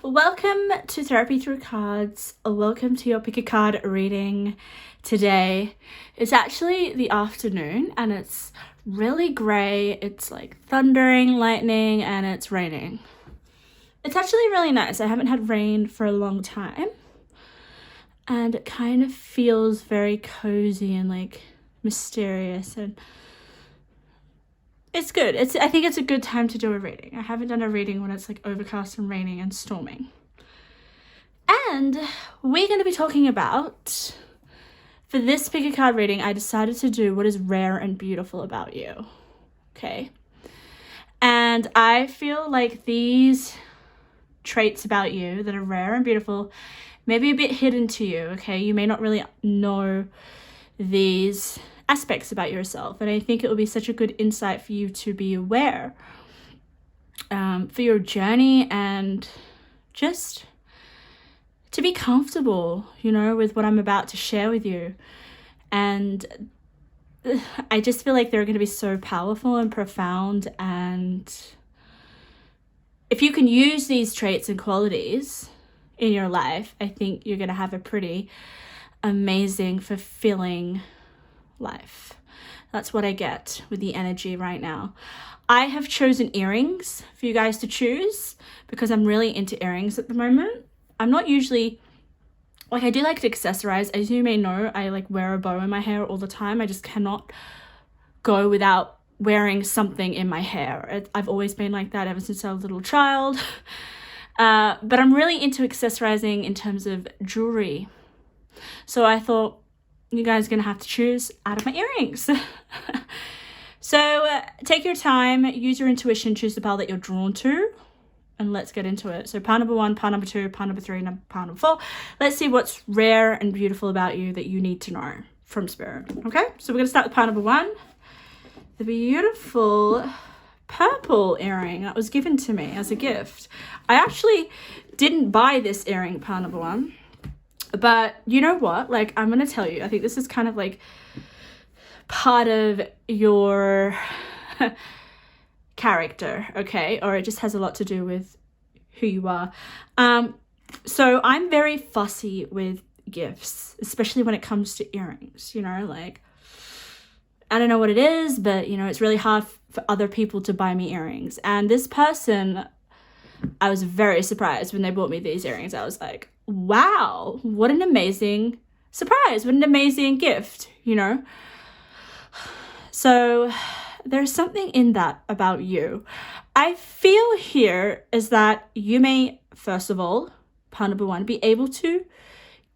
Welcome to Therapy Through Cards. Welcome to your pick a card reading today. It's actually the afternoon and it's really grey. It's like thundering, lightning, and it's raining. It's actually really nice. I haven't had rain for a long time and it kind of feels very cozy and like mysterious, and it's good. I think it's a good time to do a reading. I haven't done a reading when it's like overcast and raining and storming. And we're going to be talking about, for this pick a card reading, I decided to do what is rare and beautiful about you. Okay. And I feel like these traits about you that are rare and beautiful may be a bit hidden to you. Okay. You may not really know these aspects about yourself, and I think it will be such a good insight for you to be aware for your journey and just to be comfortable, with what I'm about to share with you. And I just feel like they're going to be so powerful and profound, and if you can use these traits and qualities in your life, I think you're going to have a pretty amazing, fulfilling life. That's what I get with the energy right now. I have chosen earrings for you guys to choose because I'm really into earrings at the moment. I'm not usually, I do like to accessorize. As you may know, I like wear a bow in my hair all the time. I just cannot go without wearing something in my hair. I've always been like that ever since I was a little child. But I'm really into accessorizing in terms of jewelry. So I thought, you guys are going to have to choose out of my earrings. So take your time, use your intuition, choose the pile that you're drawn to, and let's get into it. So pile number 1, pile number 2, pile number 3, and pile number 4. Let's see what's rare and beautiful about you that you need to know from Spirit. Okay, so we're going to start with pile number 1. The beautiful purple earring that was given to me as a gift. I actually didn't buy this earring, pile number 1. But you know what? Like, I'm going to tell you, I think this is kind of like part of your character, okay? Or it just has a lot to do with who you are. So I'm very fussy with gifts, especially when it comes to earrings, like, I don't know what it is, but, it's really hard for other people to buy me earrings. And this person, I was very surprised when they bought me these earrings. I was like, wow, what an amazing surprise, what an amazing gift, So there's something in that about you. I feel here is that you may, first of all, pile number 1, be able to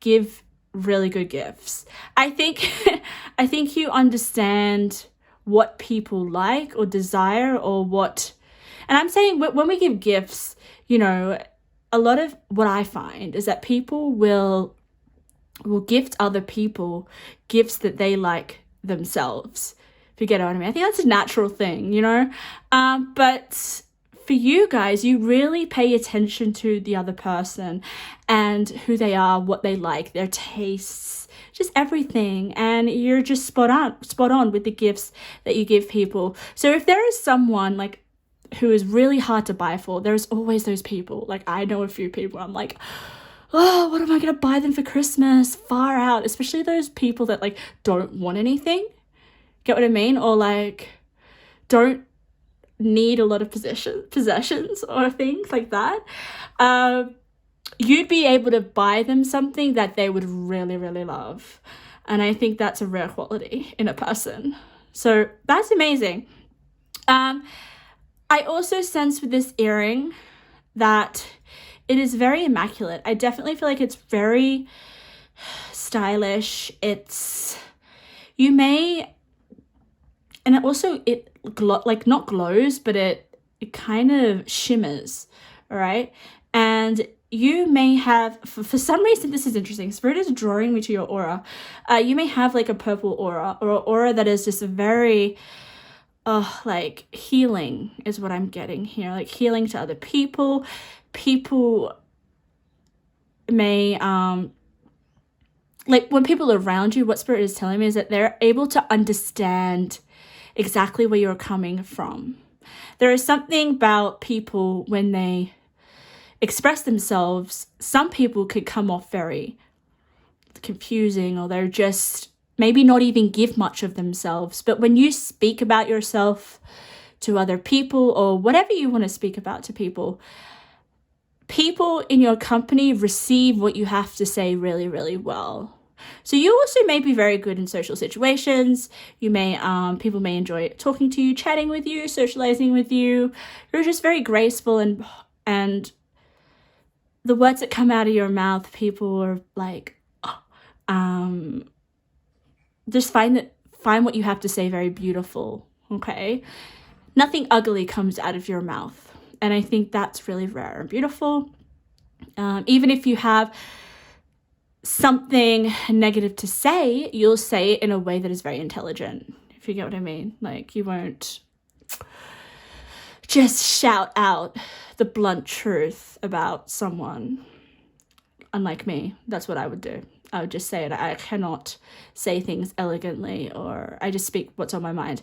give really good gifts. I think you understand what people like or desire or what, and I'm saying when we give gifts, a lot of what I find is that people will gift other people gifts that they like themselves, if you get what I mean. I think that's a natural thing, but for you guys, you really pay attention to the other person and who they are, what they like, their tastes, just everything, and you're just spot on with the gifts that you give people. So if there is someone like who is really hard to buy for, there's always those people. Like, I know a few people, I'm like, oh, what am I gonna buy them for Christmas? Far out. Especially those people that like don't want anything, get what I mean? Or like don't need a lot of possessions or things like that. You'd be able to buy them something that they would really, really love. And I think that's a rare quality in a person. So that's amazing. I also sense with this earring that it is very immaculate. I definitely feel like it's very stylish. You may, and it also, not glows, but it kind of shimmers, all right? And you may have, for some reason, this is interesting. Spirit is drawing me to your aura. You may have like a purple aura, or an aura that is just a very, like healing is what I'm getting here. Like healing to other people. People may, like when people are around you, what Spirit is telling me is that they're able to understand exactly where you're coming from. There is something about people when they express themselves, some people could come off very confusing, or they're just maybe not even give much of themselves. But when you speak about yourself to other people, or whatever you want to speak about to people, people in your company receive what you have to say really, really well. So you also may be very good in social situations. You may, people may enjoy talking to you, chatting with you, socializing with you. You're just very graceful, and the words that come out of your mouth, people are like, just find what you have to say very beautiful. Okay, nothing ugly comes out of your mouth, and I think that's really rare and beautiful. Even if you have something negative to say, you'll say it in a way that is very intelligent, if you get what I mean. Like, you won't just shout out the blunt truth about someone. Unlike me, that's what I would do. I would just say it. I cannot say things elegantly, or I just speak what's on my mind.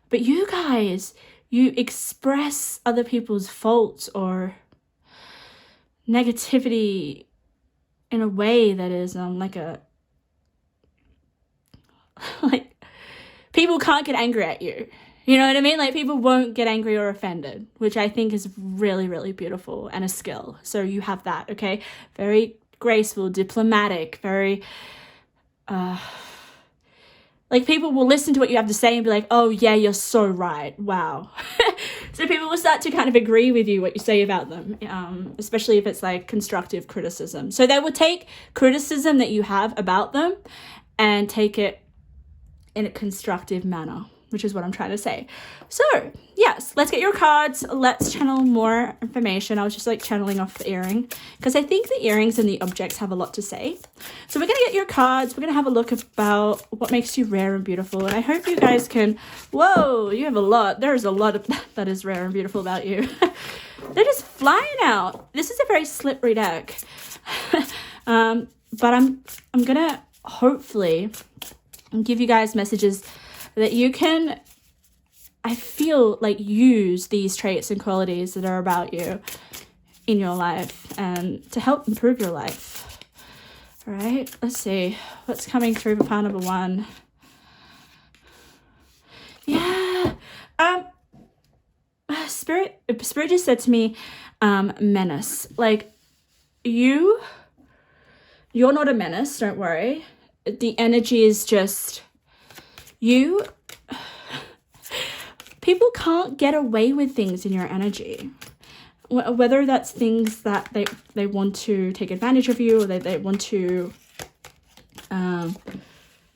But you guys, you express other people's faults or negativity in a way that is like people can't get angry at you. You know what I mean? Like, people won't get angry or offended, which I think is really, really beautiful and a skill. So you have that, okay? Very graceful, diplomatic, very like, people will listen to what you have to say and be like, oh yeah, you're so right, wow. So people will start to kind of agree with you what you say about them, especially if it's like constructive criticism. So they will take criticism that you have about them and take it in a constructive manner, which is what I'm trying to say. So yes, let's get your cards. Let's channel more information. I was just like channeling off the earring because I think the earrings and the objects have a lot to say. So we're going to get your cards. We're going to have a look about what makes you rare and beautiful. And I hope you guys can, whoa, you have a lot. There's a lot of that is rare and beautiful about you. They're just flying out. This is a very slippery deck. But I'm going to hopefully give you guys messages that you can, I feel like, use these traits and qualities that are about you in your life and to help improve your life. All right, let's see what's coming through for pile number one. Yeah, Spirit just said to me, menace. Like, you're not a menace, don't worry. The energy is just, people can't get away with things in your energy, whether that's things that they want to take advantage of you, or they want to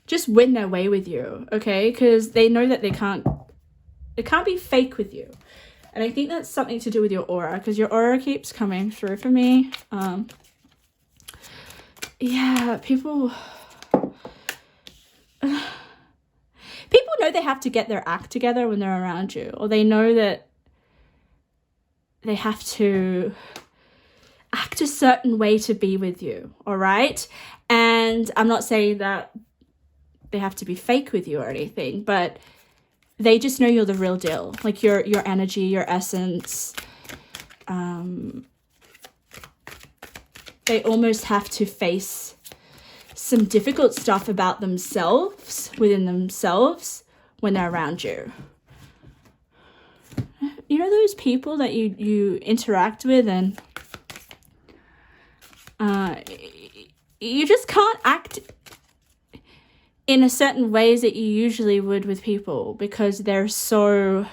just win their way with you, okay? Because they know that it can't be fake with you. And I think that's something to do with your aura, because your aura keeps coming through for me. Yeah, people know they have to get their act together when they're around you, or they know that they have to act a certain way to be with you, all right? And I'm not saying that they have to be fake with you or anything, but they just know you're the real deal, like your energy, your essence. They almost have to face some difficult stuff about themselves, within themselves, when they're around you. You know those people that you interact with, and you just can't act in a certain ways that you usually would with people, because they're so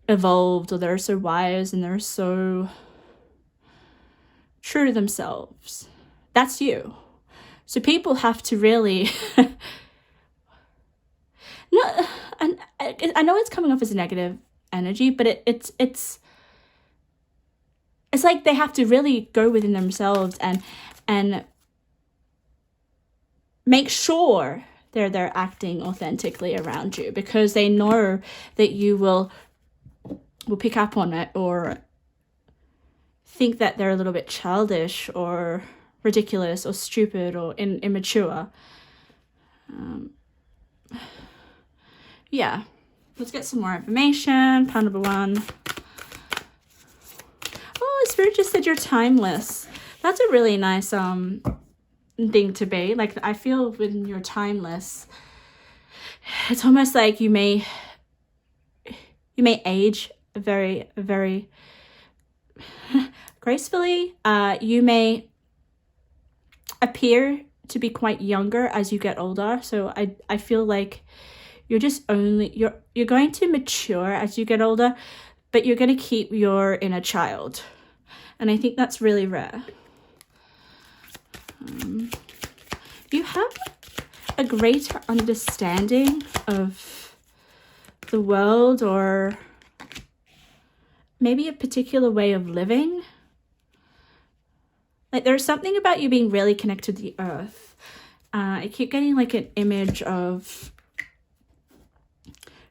evolved, or they're so wise, and they're so true to themselves. That's you. So people have to really no, and I know it's coming off as a negative energy, but it's like they have to really go within themselves and make sure they're acting authentically around you, because they know that you will pick up on it, or think that they're a little bit childish or ridiculous or stupid or immature. Yeah, let's get some more information. Pile number one. Oh, Spirit just said you're timeless. That's a really nice thing to be. Like, I feel when you're timeless, it's almost like you may age very, very gracefully. You may appear to be quite younger as you get older. So I feel like you're going to mature as you get older, but you're going to keep your inner child. And I think that's really rare. You have a greater understanding of the world, or maybe a particular way of living. Like, there's something about you being really connected to the earth. I keep getting like an image of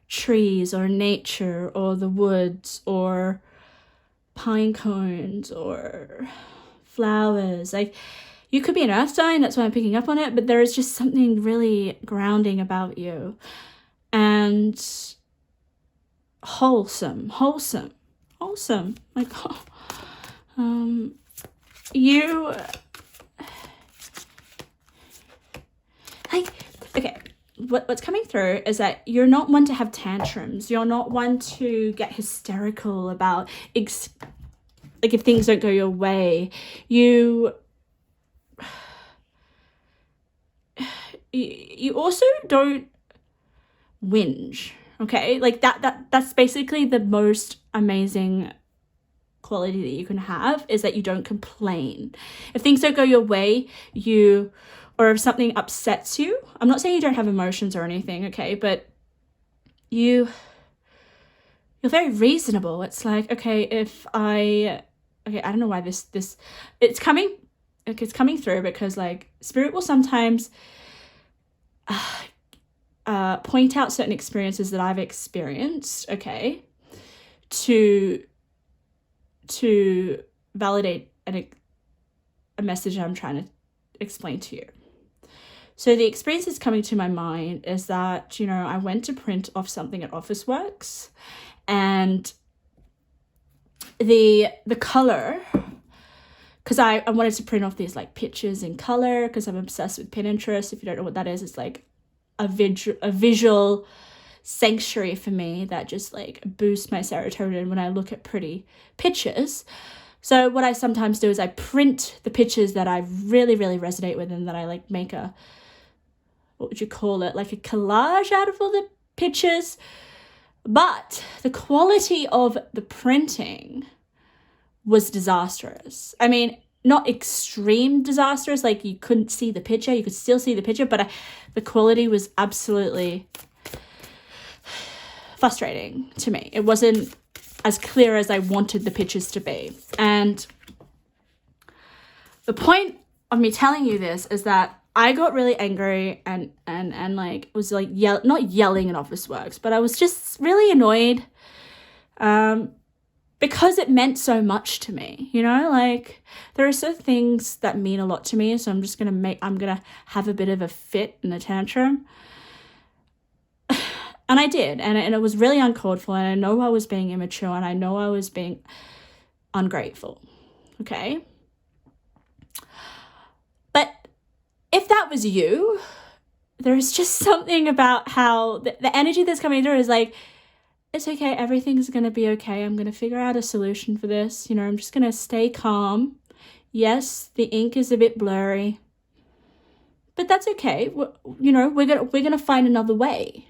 trees or nature or the woods or pine cones or flowers. Like, you could be an earth sign, that's why I'm picking up on it, but there is just something really grounding about you. And wholesome. Like, you, like, okay, what's coming through is that you're not one to have tantrums. You're not one to get hysterical about, like, if things don't go your way. You also don't whinge, okay? Like, that's basically the most amazing quality that you can have, is that you don't complain. If things don't go your way, or if something upsets you, I'm not saying you don't have emotions or anything, okay, but you're very reasonable. It's like, okay, I don't know why this it's coming through, because like Spirit will sometimes point out certain experiences that I've experienced, okay, to validate a message I'm trying to explain to you. So the experience that's coming to my mind is that, I went to print off something at Officeworks, and the color, because I wanted to print off these like pictures in color, because I'm obsessed with Pinterest. If you don't know what that is, it's like a visual sanctuary for me that just like boosts my serotonin when I look at pretty pictures. So what I sometimes do is I print the pictures that I really, really resonate with, and that I like make what would you call it? Like a collage out of all the pictures. But the quality of the printing was disastrous. I mean, not extreme disastrous, like you couldn't see the picture, you could still see the picture, but the quality was absolutely frustrating to me. It wasn't as clear as I wanted the pictures to be. And the point of me telling you this is that I got really angry and like was like not yelling in Officeworks, but I was just really annoyed because it meant so much to me, like there are certain things that mean a lot to me. So I'm gonna have a bit of a fit and a tantrum. And I did, and it was really uncalled for, and I know I was being immature, and I know I was being ungrateful, okay? But if that was you, there's just something about how the energy that's coming through is like, it's okay, everything's going to be okay. I'm going to figure out a solution for this. I'm just going to stay calm. Yes, the ink is a bit blurry, but that's okay. We're going to find another way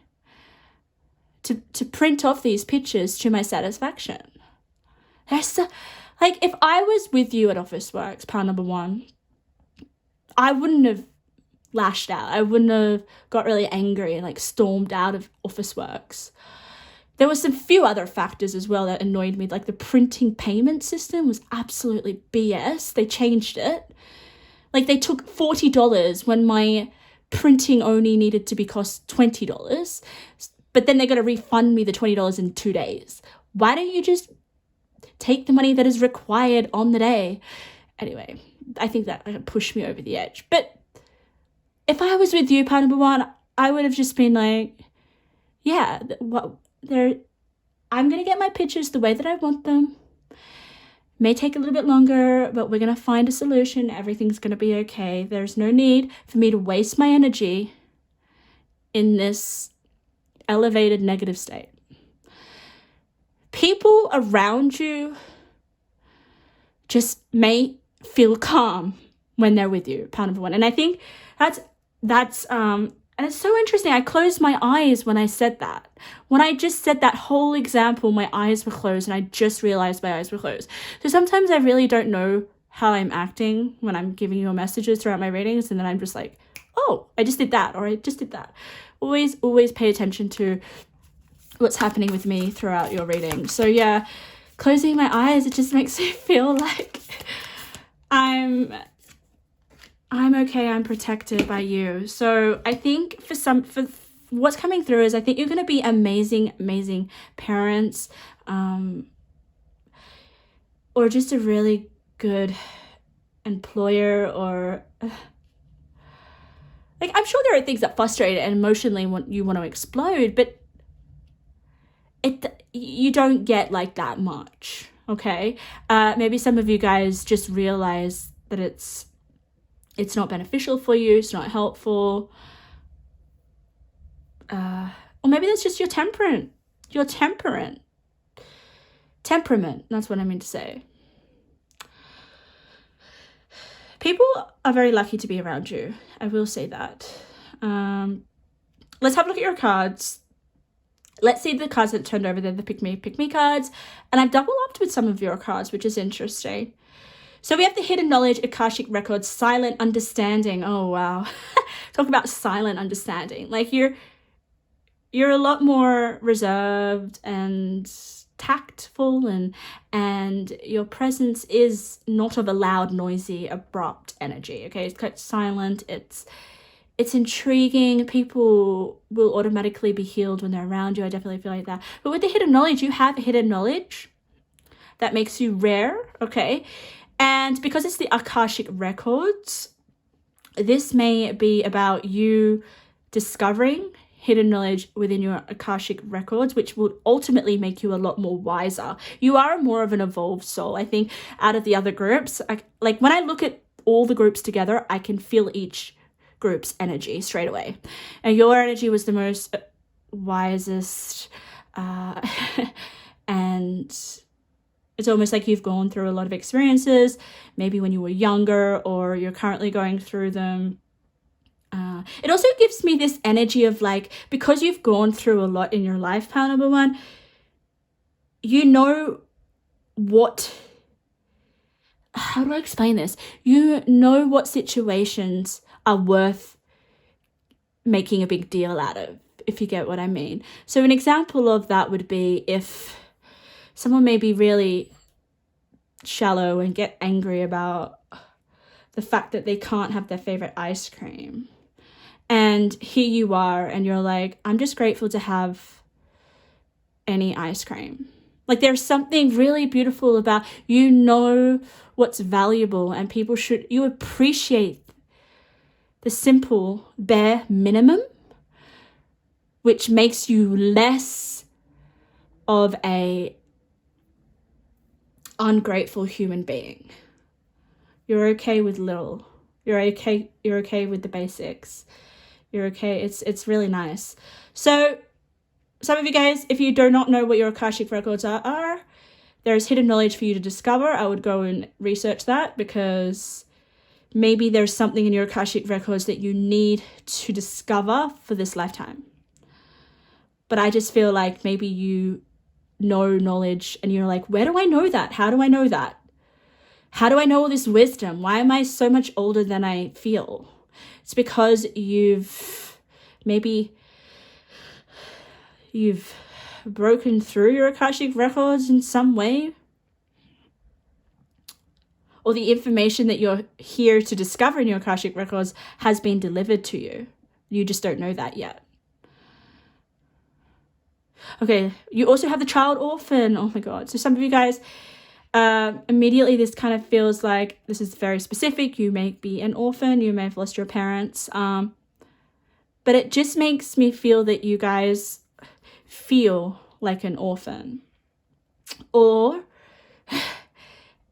to print off these pictures to my satisfaction. Like, if I was with you at Officeworks, part number one, I wouldn't have lashed out. I wouldn't have got really angry and like stormed out of Officeworks. There was some few other factors as well that annoyed me. Like the printing payment system was absolutely BS. They changed it. Like they took $40 when my printing only needed to be cost $20. But then they're going to refund me the $20 in 2 days. Why don't you just take the money that is required on the day? Anyway, I think that pushed me over the edge. But if I was with you, part number one, I would have just been like, I'm going to get my pictures the way that I want them. May take a little bit longer, but we're going to find a solution. Everything's going to be okay. There's no need for me to waste my energy in this elevated negative state. People around you just may feel calm when they're with you, part number one. And I think that's and it's so interesting. I closed my eyes when I said that. When I just said that whole example, my eyes were closed and I just realized my eyes were closed. So sometimes I really don't know how I'm acting when I'm giving you messages throughout my readings, and then I'm just like, oh, I just did that, or I just did that. Always pay attention to what's happening with me throughout your reading. So yeah, closing my eyes, it just makes me feel like I'm okay, I'm protected by you. So I think for what's coming through is I think you're going to be amazing parents, or just a really good employer, or like, I'm sure there are things that frustrate and emotionally you want to explode, but you don't get like that much, okay? Maybe some of you guys just realize that it's not beneficial for you, it's not helpful. Or maybe that's just your temperament, that's what I mean to say. People are very lucky to be around you, I will say that. Let's have a look at your cards. Let's see the cards that turned over. They're the pick me cards, and I've double upped with some of your cards, which is interesting. So we have the hidden knowledge, Akashic records, silent understanding. Oh wow. Talk about silent understanding. Like you're a lot more reserved and tactful, and your presence is not of a loud, noisy, abrupt energy. Okay, it's quite silent. It's intriguing. People will automatically be healed when they're around you. I definitely feel like that. But with the hidden knowledge, you have hidden knowledge that makes you rare. Okay. And because it's the Akashic records, this may be about you discovering hidden knowledge within your Akashic records, which will ultimately make you a lot more wiser. You are more of an evolved soul. I think out of the other groups, like when I look at all the groups together, I can feel each group's energy straight away. And your energy was the most wisest, and it's almost like you've gone through a lot of experiences, maybe when you were younger, or you're currently going through them. It also gives me this energy of like, because you've gone through a lot in your life, pile number one, you know how do I explain this? You know what situations are worth making a big deal out of, if you get what I mean. So an example of that would be if someone may be really shallow and get angry about the fact that they can't have their favorite ice cream. And here you are, and you're like, I'm just grateful to have any ice cream. Like there's something really beautiful about, you know what's valuable, and you appreciate the simple bare minimum, which makes you less of a ungrateful human being. You're okay with little. You're okay with the basics. You're okay. It's really nice. So some of you guys, if you do not know what your Akashic records are, there's hidden knowledge for you to discover. I would go and research that, because maybe there's something in your Akashic records that you need to discover for this lifetime. But I just feel like maybe you know knowledge and you're like, where do I know that? How do I know that? How do I know all this wisdom? Why am I so much older than I feel? It's because you've broken through your Akashic records in some way, or the information that you're here to discover in your Akashic records has been delivered to you. You just don't know that yet. Okay, you also have the child orphan. Oh my God. So some of you guys, immediately this kind of feels like this is very specific. You may be an orphan. You may have lost your parents. But it just makes me feel that you guys feel like an orphan. Or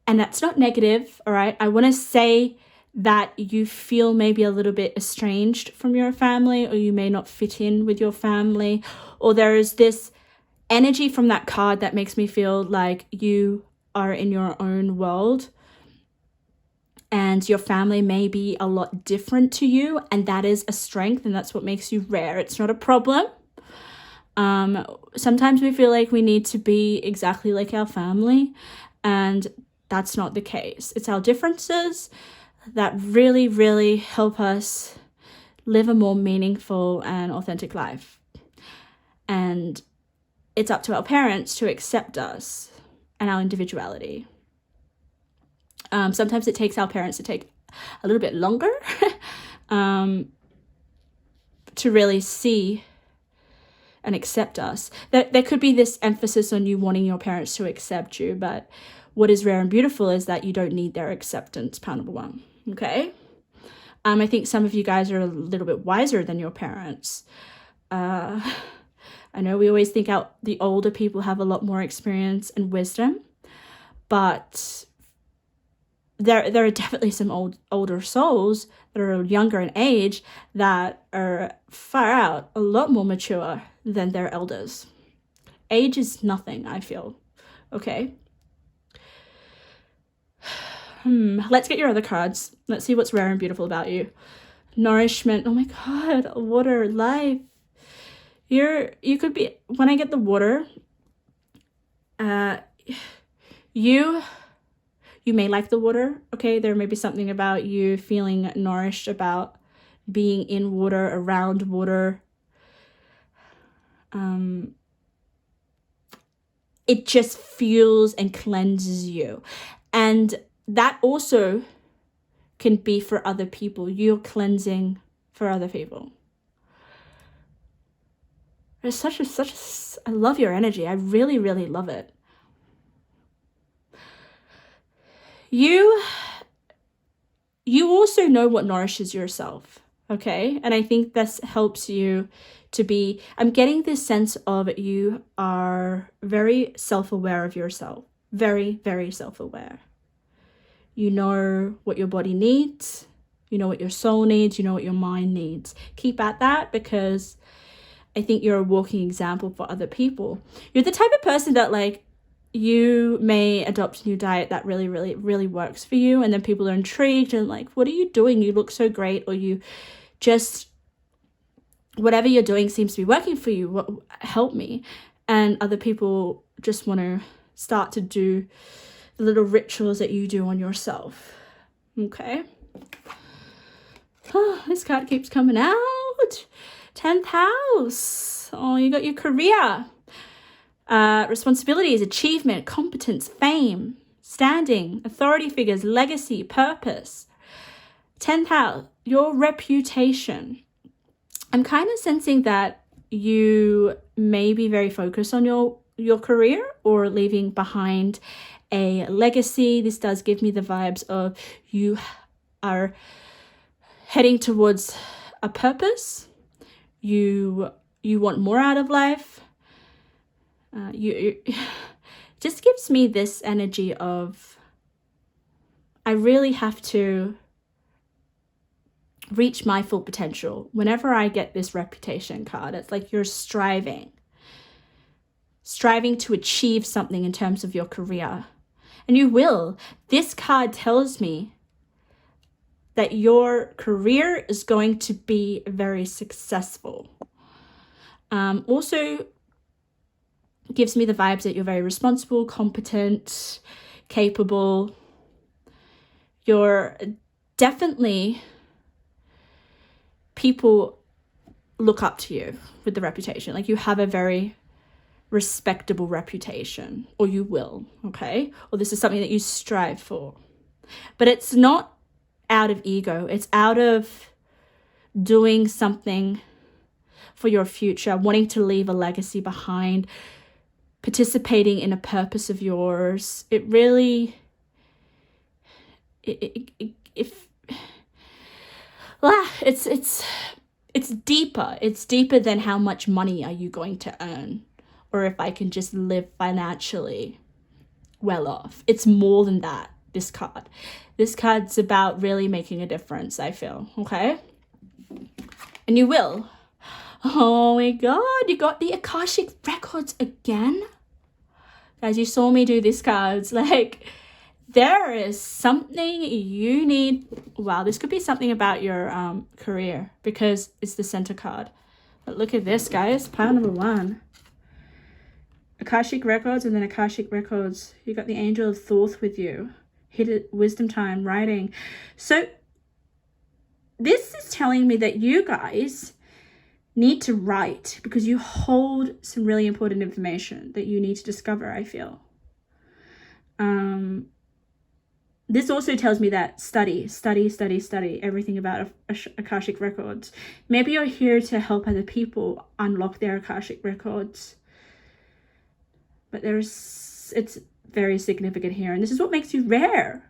And that's not negative, all right? I want to say that you feel maybe a little bit estranged from your family, or you may not fit in with your family, or there is this energy from that card that makes me feel like you are in your own world and your family may be a lot different to you, and that is a strength, and that's what makes you rare. It's not a problem. Sometimes we feel like we need to be exactly like our family, and that's not the case. It's our differences that really, really help us live a more meaningful and authentic life. And it's up to our parents to accept us and our individuality. Sometimes it takes our parents to take a little bit longer to really see and accept us. There could be this emphasis on you wanting your parents to accept you, but what is rare and beautiful is that you don't need their acceptance, part number one, okay? I think some of you guys are a little bit wiser than your parents. I know we always think the older people have a lot more experience and wisdom, but there are definitely some older souls that are younger in age that are far out, a lot more mature than their elders. Age is nothing, I feel. Okay. Let's get your other cards. Let's see what's rare and beautiful about you. Nourishment. Oh my God. Water. Life. You could be, when I get the water, you may like the water, okay? There may be something about you feeling nourished, about being in water, around water. It just fuels and cleanses you. And that also can be for other people. You're cleansing for other people. There's I love your energy. I really, really love it. You also know what nourishes yourself, okay? And I think this helps you to be, I'm getting this sense of you are very self-aware of yourself. Very, very self-aware. You know what your body needs. You know what your soul needs. You know what your mind needs. Keep at that, because I think you're a walking example for other people. You're the type of person that, like, you may adopt a new diet that really, really, really works for you, and then people are intrigued and like, what are you doing? You look so great. Or you just, whatever you're doing seems to be working for you. Help me. And other people just want to start to do the little rituals that you do on yourself. Okay. Oh, this card keeps coming out. 10th house. Oh, you got your career. Responsibilities, achievement, competence, fame, standing, authority figures, legacy, purpose. 10th house, your reputation. I'm kind of sensing that you may be very focused on your career or leaving behind a legacy. This does give me the vibes of you are heading towards a purpose. You want more out of life. You just gives me this energy of, I really have to reach my full potential. Whenever I get this reputation card, it's like you're striving to achieve something in terms of your career. And you will. This card tells me that your career is going to be very successful. Also gives me the vibes that you're very responsible, competent, capable. You're definitely, people look up to you with the reputation. Like, you have a very respectable reputation, or you will, okay? Or this is something that you strive for. But it's not out of ego. It's out of doing something for your future, wanting to leave a legacy behind, participating in a purpose of yours. It really, it's deeper. It's deeper than how much money are you going to earn, or if I can just live financially well off. It's more than that. this card. This card's about really making a difference, I feel, okay? And you will. Oh my God, you got the Akashic Records again? Guys, you saw me do these cards. Like, there is something you need. Wow, this could be something about your career because it's the center card. But look at this, guys. Pile number 1. Akashic Records and then Akashic Records. You got the Angel of Thoth with you. Hidden wisdom time, writing. So this is telling me that you guys need to write because you hold some really important information that you need to discover, I feel. This also tells me that study everything about Akashic Records. Maybe you're here to help other people unlock their Akashic Records. But it's very significant here. And this is what makes you rare.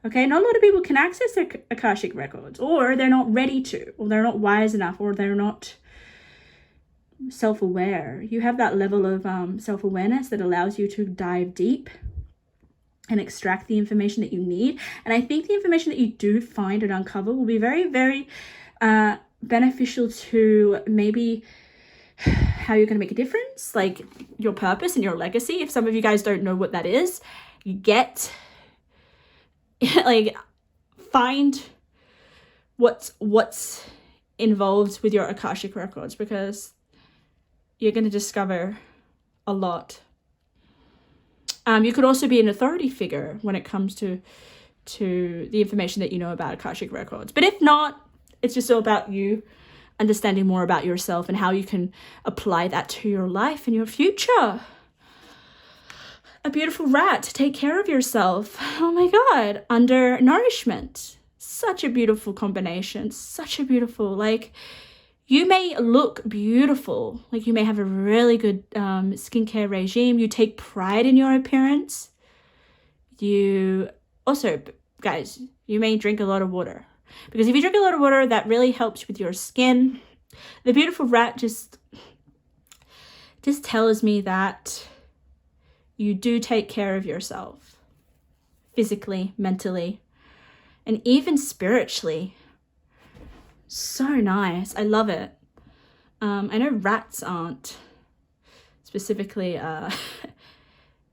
Okay, not a lot of people can access their Akashic Records, or they're not ready to, or they're not wise enough, or they're not self-aware. You have that level of self-awareness that allows you to dive deep and extract the information that you need. And I think the information that you do find and uncover will be very, very beneficial to maybe how you're going to make a difference, like your purpose and your legacy. If some of you guys don't know what that is, you get like find what's involved with your Akashic Records, because you're going to discover a lot. You could also be an authority figure when it comes to the information that you know about Akashic Records. But if not, it's just all about you understanding more about yourself and how you can apply that to your life and your future. A beautiful rat to take care of yourself. Oh my God. Undernourishment. Such a beautiful combination. Such a beautiful, like, you may look beautiful. Like, you may have a really good skincare regime. You take pride in your appearance. You also, guys, you may drink a lot of water. Because if you drink a lot of water, that really helps with your skin. The beautiful rat just tells me that you do take care of yourself. Physically, mentally, and even spiritually. So nice. I love it. I know rats aren't specifically, they're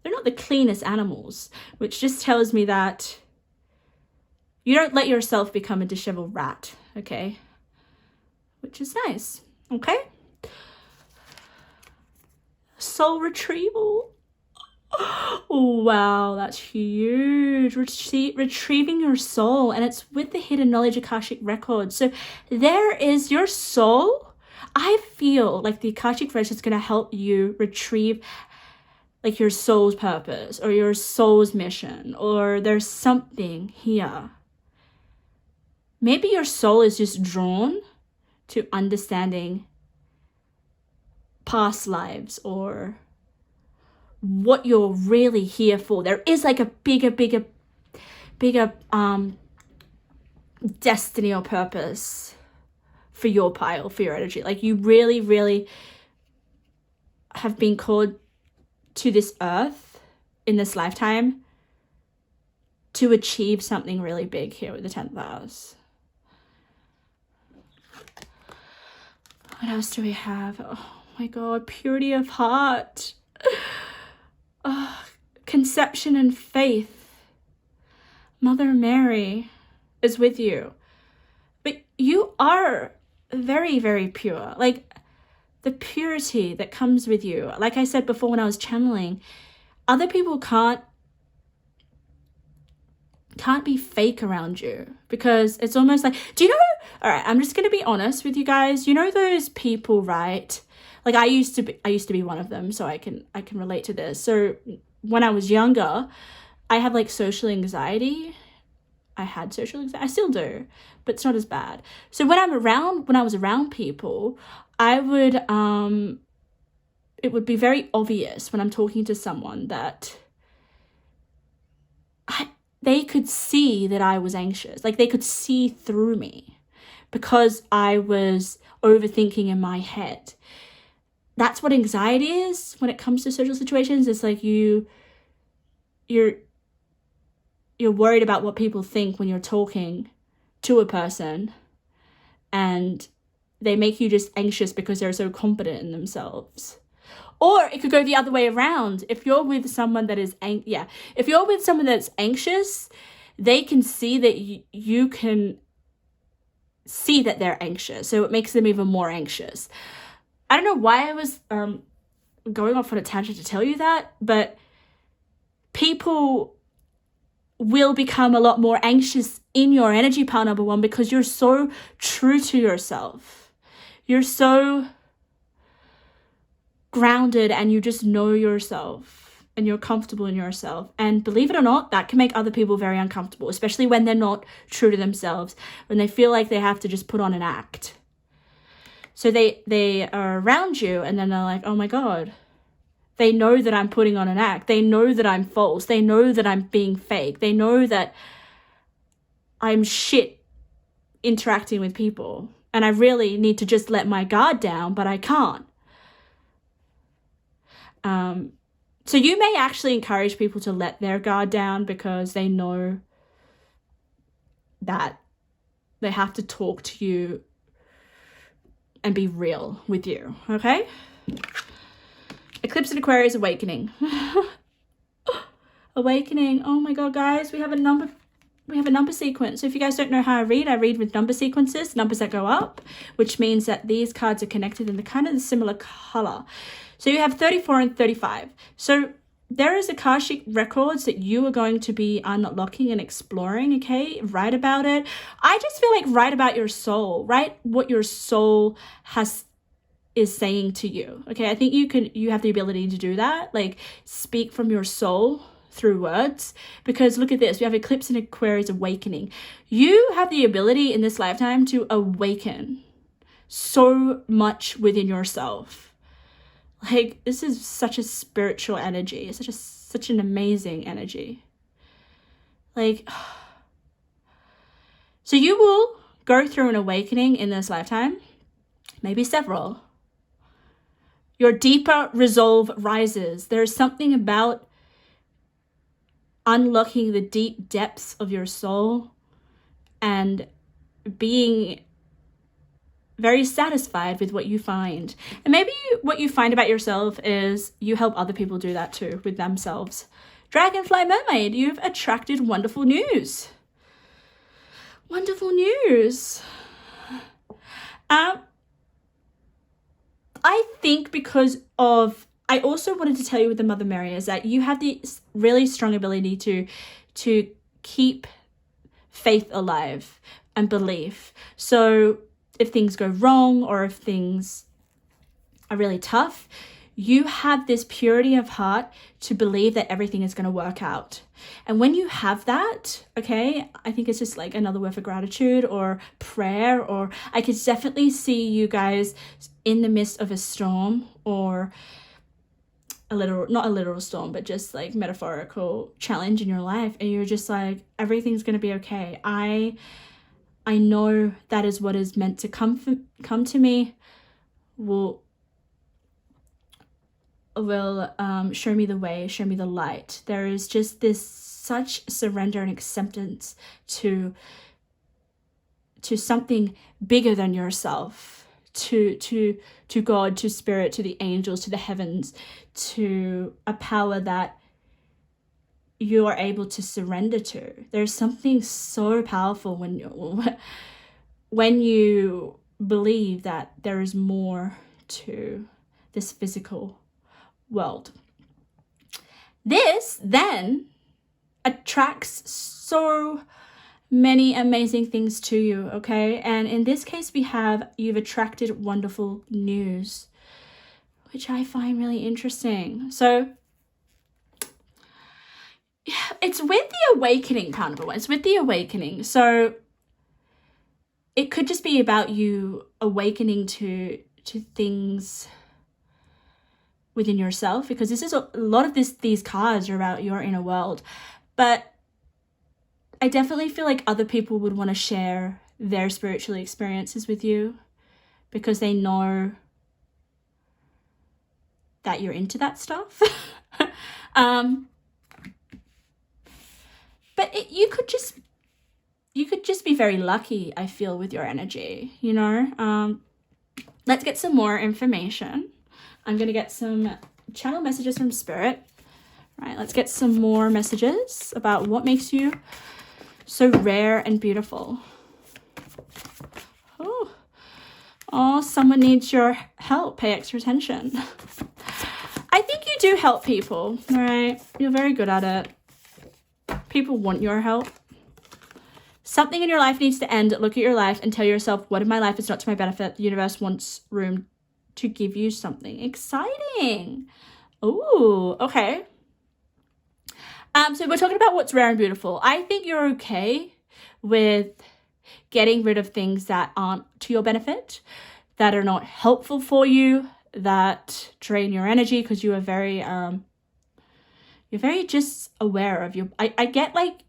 not the cleanest animals, which just tells me that you don't let yourself become a disheveled rat, okay? Which is nice, okay? Soul retrieval. Oh, wow, that's huge. Retrieving your soul, and it's with the Hidden Knowledge Akashic Records. So there is your soul. I feel like the Akashic Records is going to help you retrieve like your soul's purpose or your soul's mission, or there's something here. Maybe your soul is just drawn to understanding past lives or what you're really here for. There is like a bigger destiny or purpose for your pile, for your energy. Like, you really, really have been called to this earth in this lifetime to achieve something really big here with the 10th house. What else do we have? Oh my God, purity of heart. Conception and faith. Mother Mary is with you. But you are very, very pure. Like, the purity that comes with you. Like I said before when I was channeling, other people can't be fake around you, because it's almost like, do you know, all right, I'm just going to be honest with you guys. You know those people, right? Like, I used to be one of them, so I can relate to this. So when I was younger, I had like social anxiety. I still do, but it's not as bad. So when I was around people, I would it would be very obvious when I'm talking to someone that they could see that I was anxious. Like, they could see through me because I was overthinking in my head. That's what anxiety is when it comes to social situations. It's like you're you're worried about what people think when you're talking to a person, and they make you just anxious because they're so confident in themselves. Or it could go the other way around. If you're with someone that is if you're with someone that's anxious, they can see that you can see that they're anxious, so it makes them even more anxious. I don't know why I was going off on a tangent to tell you that, but people will become a lot more anxious in your energy pile, number one, because you're so true to yourself. You're so grounded and you just know yourself and you're comfortable in yourself. And believe it or not, that can make other people very uncomfortable, especially when they're not true to themselves, when they feel like they have to just put on an act. So they are around you and then they're like, oh my God, they know that I'm putting on an act. They know that I'm false. They know that I'm being fake. They know that I'm shit interacting with people. And I really need to just let my guard down, but I can't. So you may actually encourage people to let their guard down because they know that they have to talk to you and be real with you, okay? Eclipse in Aquarius, awakening. Awakening. Oh my God, guys, we have a number sequence. So if you guys don't know how I read with number sequences, numbers that go up, which means that these cards are connected in the kind of similar color. So you have 34 and 35. So there is Akashic records that you are going to be unlocking and exploring, okay? Write about it. I just feel like write about your soul. Write what your soul is saying to you, okay? I think you have the ability to do that, like speak from your soul through words, because look at this. We have Eclipse in Aquarius, awakening. You have the ability in this lifetime to awaken so much within yourself. Like, this is such a spiritual energy. It's such an amazing energy. Like, so you will go through an awakening in this lifetime, maybe several. Your deeper resolve rises. There is something about unlocking the deep depths of your soul and being very satisfied with what you find. And maybe what you find about yourself is you help other people do that too with themselves. Dragonfly Mermaid, you've attracted wonderful news. Wonderful news. I think because of, I also wanted to tell you with the Mother Mary is that you have the really strong ability to keep faith alive and belief. So if things go wrong or if things are really tough, you have this purity of heart to believe that everything is going to work out. And when you have that, okay, I think it's just like another word for gratitude or prayer, or I could definitely see you guys in the midst of a storm or not a literal storm, but just like metaphorical challenge in your life. And you're just like, everything's going to be okay. I know that is what is meant to come to me, will show me the way, show me the light. There is just this such surrender and acceptance to something bigger than yourself, to God, to spirit, to the angels, to the heavens, to a power that you are able to surrender to. There's something so powerful when you believe that there is more to this physical world. This then attracts so many amazing things to you, okay? And in this case, you've attracted wonderful news, which I find really interesting. So it's with the awakening, kind of. It's with the awakening. So it could just be about you awakening to things within yourself, because this is a lot of these cards are about your inner world. But I definitely feel like other people would want to share their spiritual experiences with you because they know that you're into that stuff. But you could just be very lucky, I feel, with your energy, you know. Let's get some more information. I'm going to get some channel messages from Spirit. Right, let's get some more messages about what makes you so rare and beautiful. Oh, someone needs your help. Pay extra attention. I think you do help people, right? You're very good at it. People want your help. Something in your life needs to end. Look at your life and tell yourself, what in my life is not to my benefit? The universe wants room to give you something exciting. Ooh, okay. So we're talking about what's rare and beautiful. I think you're okay with getting rid of things that aren't to your benefit, that are not helpful for you, that drain your energy, because you are very you're very just aware of your I get like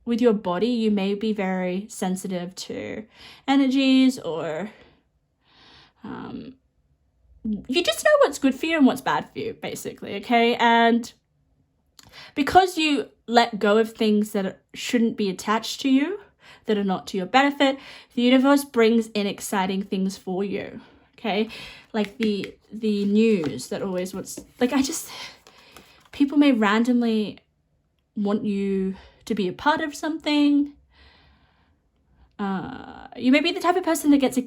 with your body you may be very sensitive to energies, or you just know what's good for you and what's bad for you, basically, okay? And because you let go of things that shouldn't be attached to you, that are not to your benefit, the universe brings in exciting things for you, okay? Like the news that always wants, like, people may randomly want you to be a part of something. You may be the type of person that gets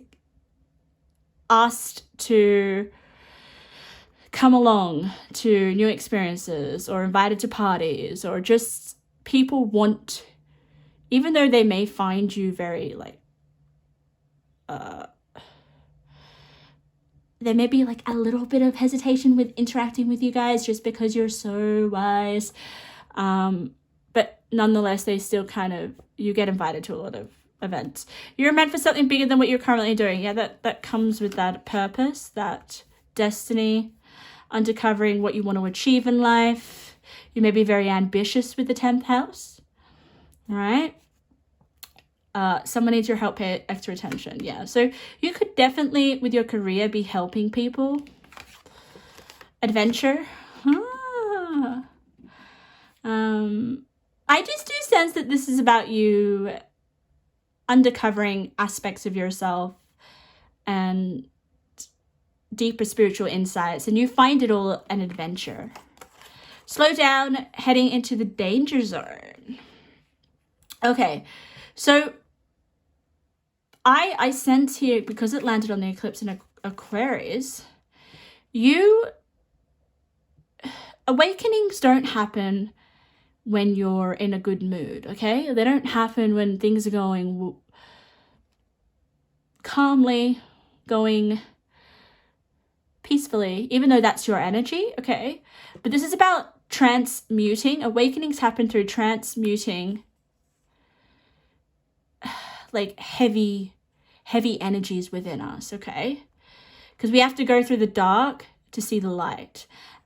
asked to come along to new experiences, or invited to parties, or just people want, even though they may find you very like there may be like a little bit of hesitation with interacting with you guys just because you're so wise, but nonetheless they still kind of, you get invited to a lot of events. You're meant for something bigger than what you're currently doing. Yeah, that comes with that purpose, that destiny, uncovering what you want to achieve in life. You may be very ambitious with the 10th house, right? Someone needs your help, pay extra attention. Yeah, so you could definitely with your career be helping people. Adventure. I just do sense that this is about you uncovering aspects of yourself and deeper spiritual insights, and you find it all an adventure. Slow down, heading into the danger zone. Okay, so I sense here, because it landed on the eclipse in Aquarius, awakenings don't happen when you're in a good mood, okay? They don't happen when things are going calmly, going peacefully, even though that's your energy, okay? But this is about transmuting. Awakenings happen through transmuting like heavy energies within us, okay? Because we have to go through the dark to see the light.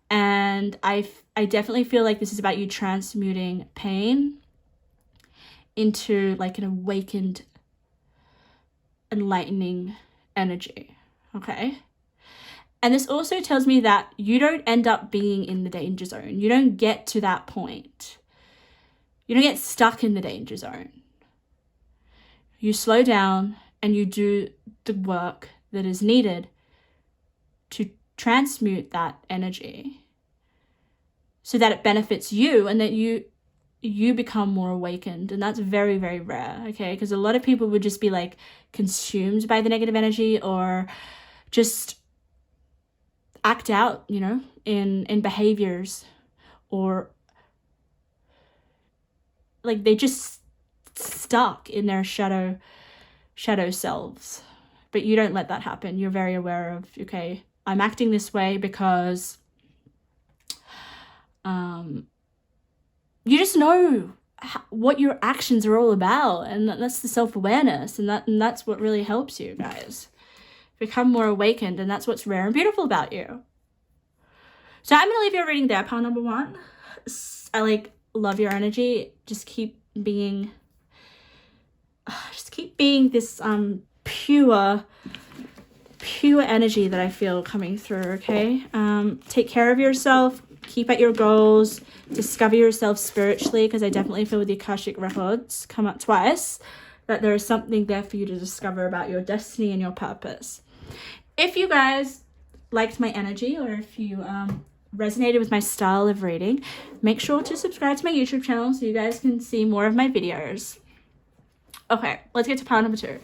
And I definitely feel like this is about you transmuting pain into like an awakened, enlightening energy, okay? And this also tells me that you don't end up being in the danger zone. You don't get to that point. You don't get stuck in the danger zone. You slow down and you do the work that is needed to transmute that energy so that it benefits you and that you become more awakened. And that's very, very rare, okay? Because a lot of people would just be like consumed by the negative energy, or just act out, you know, in behaviors, or like they just stuck in their shadow selves. But you don't let that happen. You're very aware of, okay, I'm acting this way because you just know what your actions are all about, and that's the self-awareness, and that's what really helps you guys become more awakened, and that's what's rare and beautiful about you. So I'm gonna leave your reading there, pile number 1. I love your energy. Just keep being this pure energy that I feel coming through, okay? Take care of yourself. keep at your goals, discover yourself spiritually, because I definitely feel with the Akashic records come up twice that there is something there for you to discover about your destiny and your purpose. If you guys liked my energy, or if you resonated with my style of reading, make sure to subscribe to my YouTube channel so you guys can see more of my videos. Okay, let's get to pile number 2.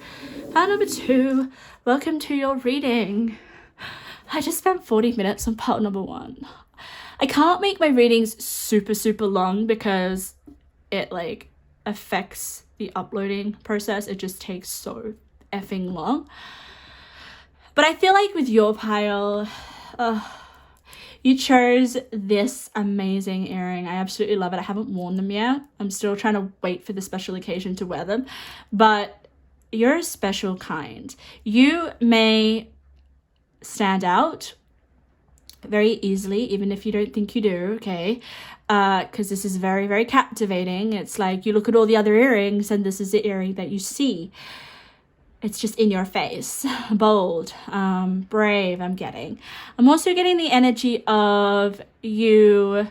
Pile number 2, welcome to your reading. I just spent 40 minutes on pile number 1. I can't make my readings super long because it like affects the uploading process. It just takes so effing long. But I feel like with your pile, you chose this amazing earring. I absolutely love it. I haven't worn them yet. I'm still trying to wait for the special occasion to wear them. But you're a special kind. You may stand out very easily, even if you don't think you do, okay? Because this is very, very captivating. It's like you look at all the other earrings and this is the earring that you see. It's just in your face, bold, brave. I'm also getting the energy of you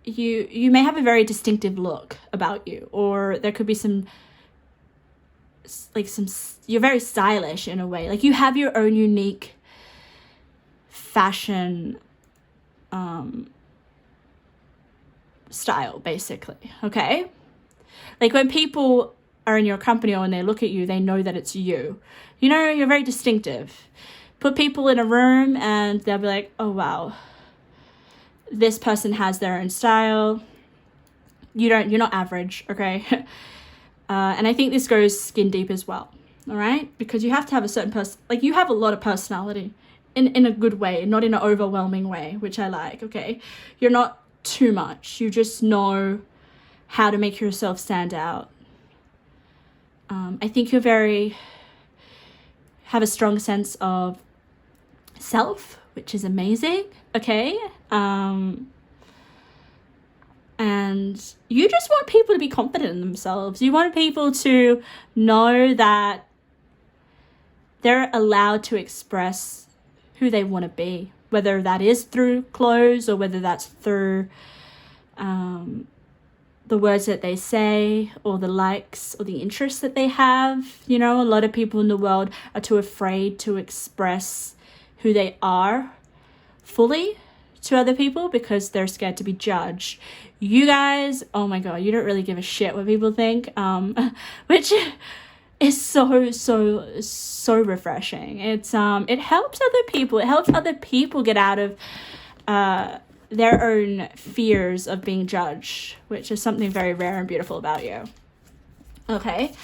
may have a very distinctive look about you, or there could be you're very stylish in a way. Like you have your own unique fashion style, basically, okay? Like when people are in your company or when they look at you, they know that it's you. You know, you're very distinctive. Put people in a room and they'll be like, oh wow, this person has their own style. You're not average, okay? And I think this goes skin deep as well, all right? Because you have to have a certain like you have a lot of personality in a good way, not in an overwhelming way, which I like, okay? You're not too much. You just know how to make yourself stand out. I think you have a strong sense of self, which is amazing, okay? And you just want people to be confident in themselves. You want people to know that they're allowed to express who they want to be, whether that is through clothes or whether that's through the words that they say or the likes or the interests that they have. You know, a lot of people in the world are too afraid to express who they are fully to other people because they're scared to be judged. You guys, oh my god, you don't really give a shit what people think, which is so refreshing. It helps other people. It helps other people get out of their own fears of being judged, which is something very rare and beautiful about you. Okay.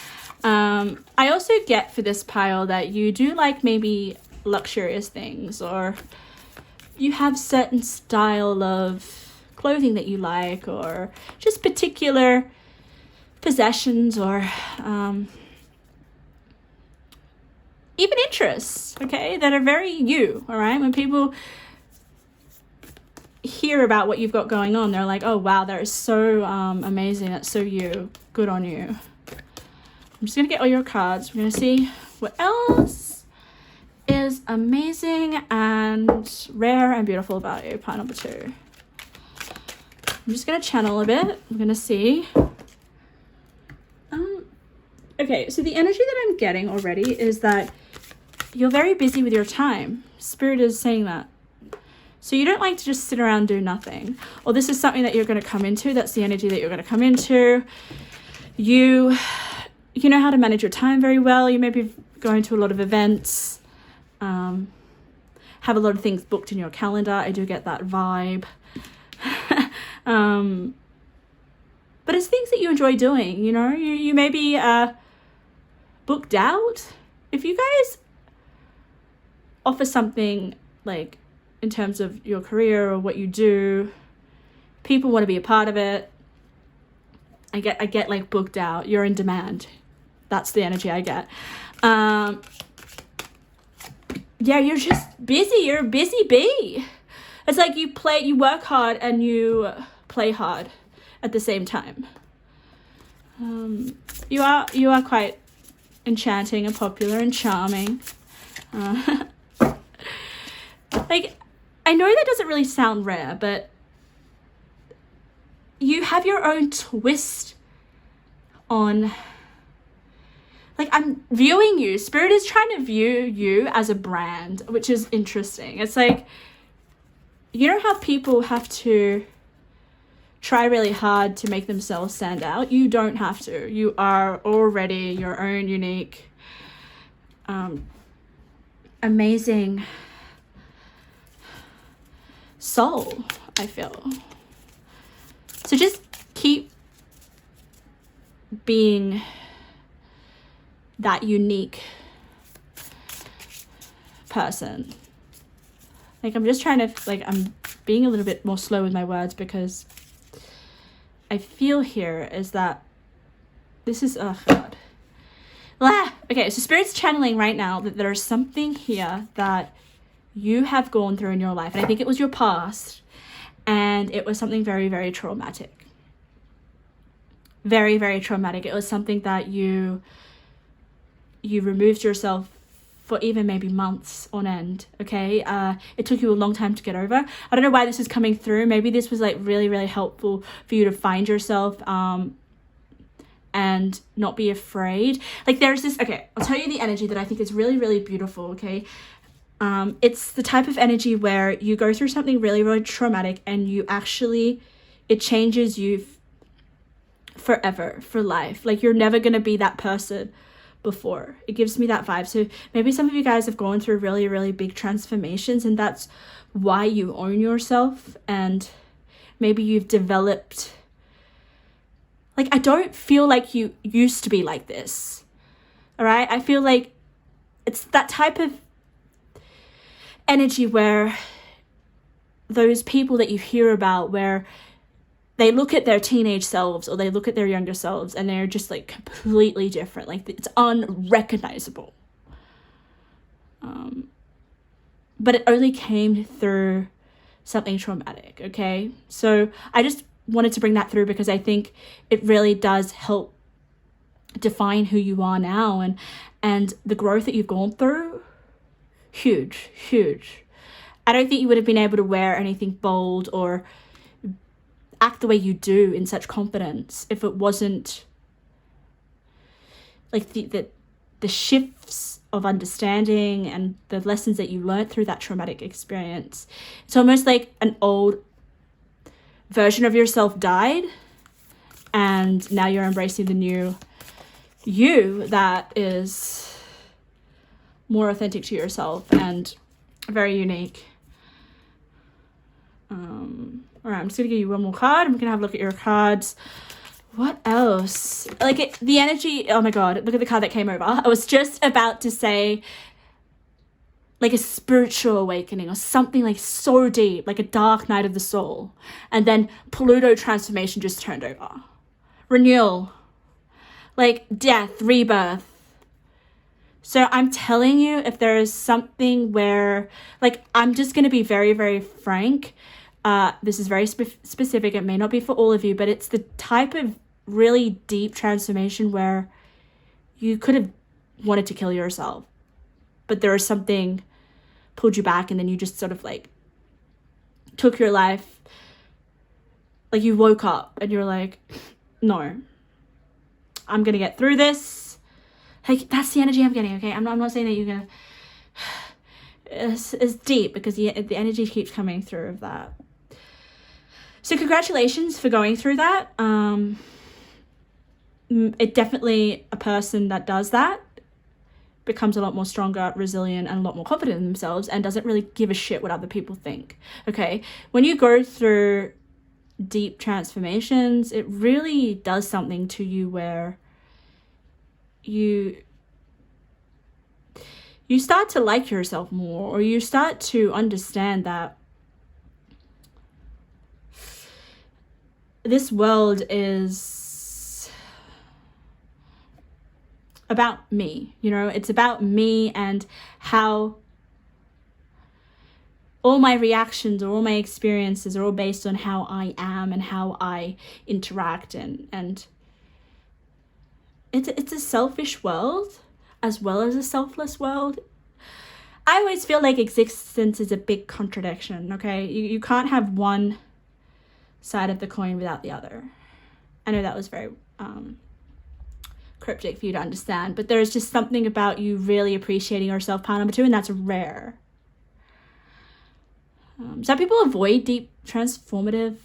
I also get for this pile that you do like maybe luxurious things, or you have certain style of clothing that you like, or just particular possessions, or even interests, okay, that are very you, all right? When people hear about what you've got going on, they're like, oh wow, that is so amazing, that's so you, good on you. I'm just gonna get all your cards. We're gonna see what else is amazing and rare and beautiful about you, pile number 2. I'm just gonna channel a bit. We're gonna see. Okay, so the energy that I'm getting already is that you're very busy with your time. Spirit is saying that. So you don't like to just sit around and do nothing. Or this is something that you're going to come into. That's the energy that you're going to come into. You know how to manage your time very well. You may be going to a lot of events. Have a lot of things booked in your calendar. I do get that vibe. But it's things that you enjoy doing, you know. You may be booked out. If you guys offer something like in terms of your career or what you do, people want to be a part of it. I get like booked out. You're in demand. That's the energy I get. Yeah, you're just busy. You're a busy bee. It's like you work hard and you play hard at the same time. You are quite enchanting and popular and charming. Like, I know that doesn't really sound rare, but you have your own twist on, like, I'm viewing you. Spirit is trying to view you as a brand, which is interesting. It's like, you know how people have to try really hard to make themselves stand out? You don't have to. You are already your own unique, amazing soul, I feel. So just keep being that unique person. Like, I'm just trying to, like, I'm being a little bit more slow with my words because I feel here is that this is, oh God. Okay, so Spirit's channeling right now that there's something here that you have gone through in your life. And I think it was your past. And it was something very, very traumatic. Very, very traumatic. It was something that you removed yourself for even maybe months on end, okay? It took you a long time to get over. I don't know why this is coming through. Maybe this was like really, really helpful for you to find yourself and not be afraid. Like, there's this, okay, I'll tell you the energy that I think is really, really beautiful, okay? It's the type of energy where you go through something really, really traumatic and you actually, it changes you forever, for life. Like, you're never going to be that person before. It gives me that vibe. So maybe some of you guys have gone through really, really big transformations and that's why you own yourself, and maybe you've developed, like, I don't feel like you used to be like this. All right. I feel like it's that type of energy where those people that you hear about, where they look at their teenage selves or they look at their younger selves and they're just like completely different. Like, it's unrecognizable. But it only came through something traumatic, okay? So I just wanted to bring that through because I think it really does help define who you are now, and the growth that you've gone through. Huge. I don't think you would have been able to wear anything bold or act the way you do in such confidence if it wasn't like the shifts of understanding and the lessons that you learned through that traumatic experience. It's almost like an old version of yourself died and now you're embracing the new you that is more authentic to yourself and very unique. All right, I'm just gonna give you one more card. I'm gonna have a look at your cards. What else? Like, the energy, oh my God, look at the card that came over. I was just about to say like a spiritual awakening or something like so deep, like a dark night of the soul. And then Pluto transformation just turned over. Renewal, like death, rebirth. So I'm telling you, if there is something where, like, I'm just going to be very, very frank. This is very specific. It may not be for all of you, but it's the type of really deep transformation where you could have wanted to kill yourself, but there was something pulled you back, and then you just sort of like took your life. Like, you woke up and you're like, no, I'm going to get through this. Like, that's the energy I'm getting, okay? I'm not saying that you're going to... It's deep because the energy keeps coming through of that. So congratulations for going through that. It definitely, a person that does that becomes a lot more stronger, resilient, and a lot more confident in themselves and doesn't really give a shit what other people think, okay? When you go through deep transformations, it really does something to you where you start to like yourself more, or you start to understand that this world is about me, you know? It's about me and how all my reactions or all my experiences are all based on how I am and how I interact, and it's a selfish world as well as a selfless world. I always feel like existence is a big contradiction, okay? You can't have one side of the coin without the other. I know that was very cryptic for you to understand, but there's just something about you really appreciating yourself, part number 2, and that's rare. Some people avoid deep transformative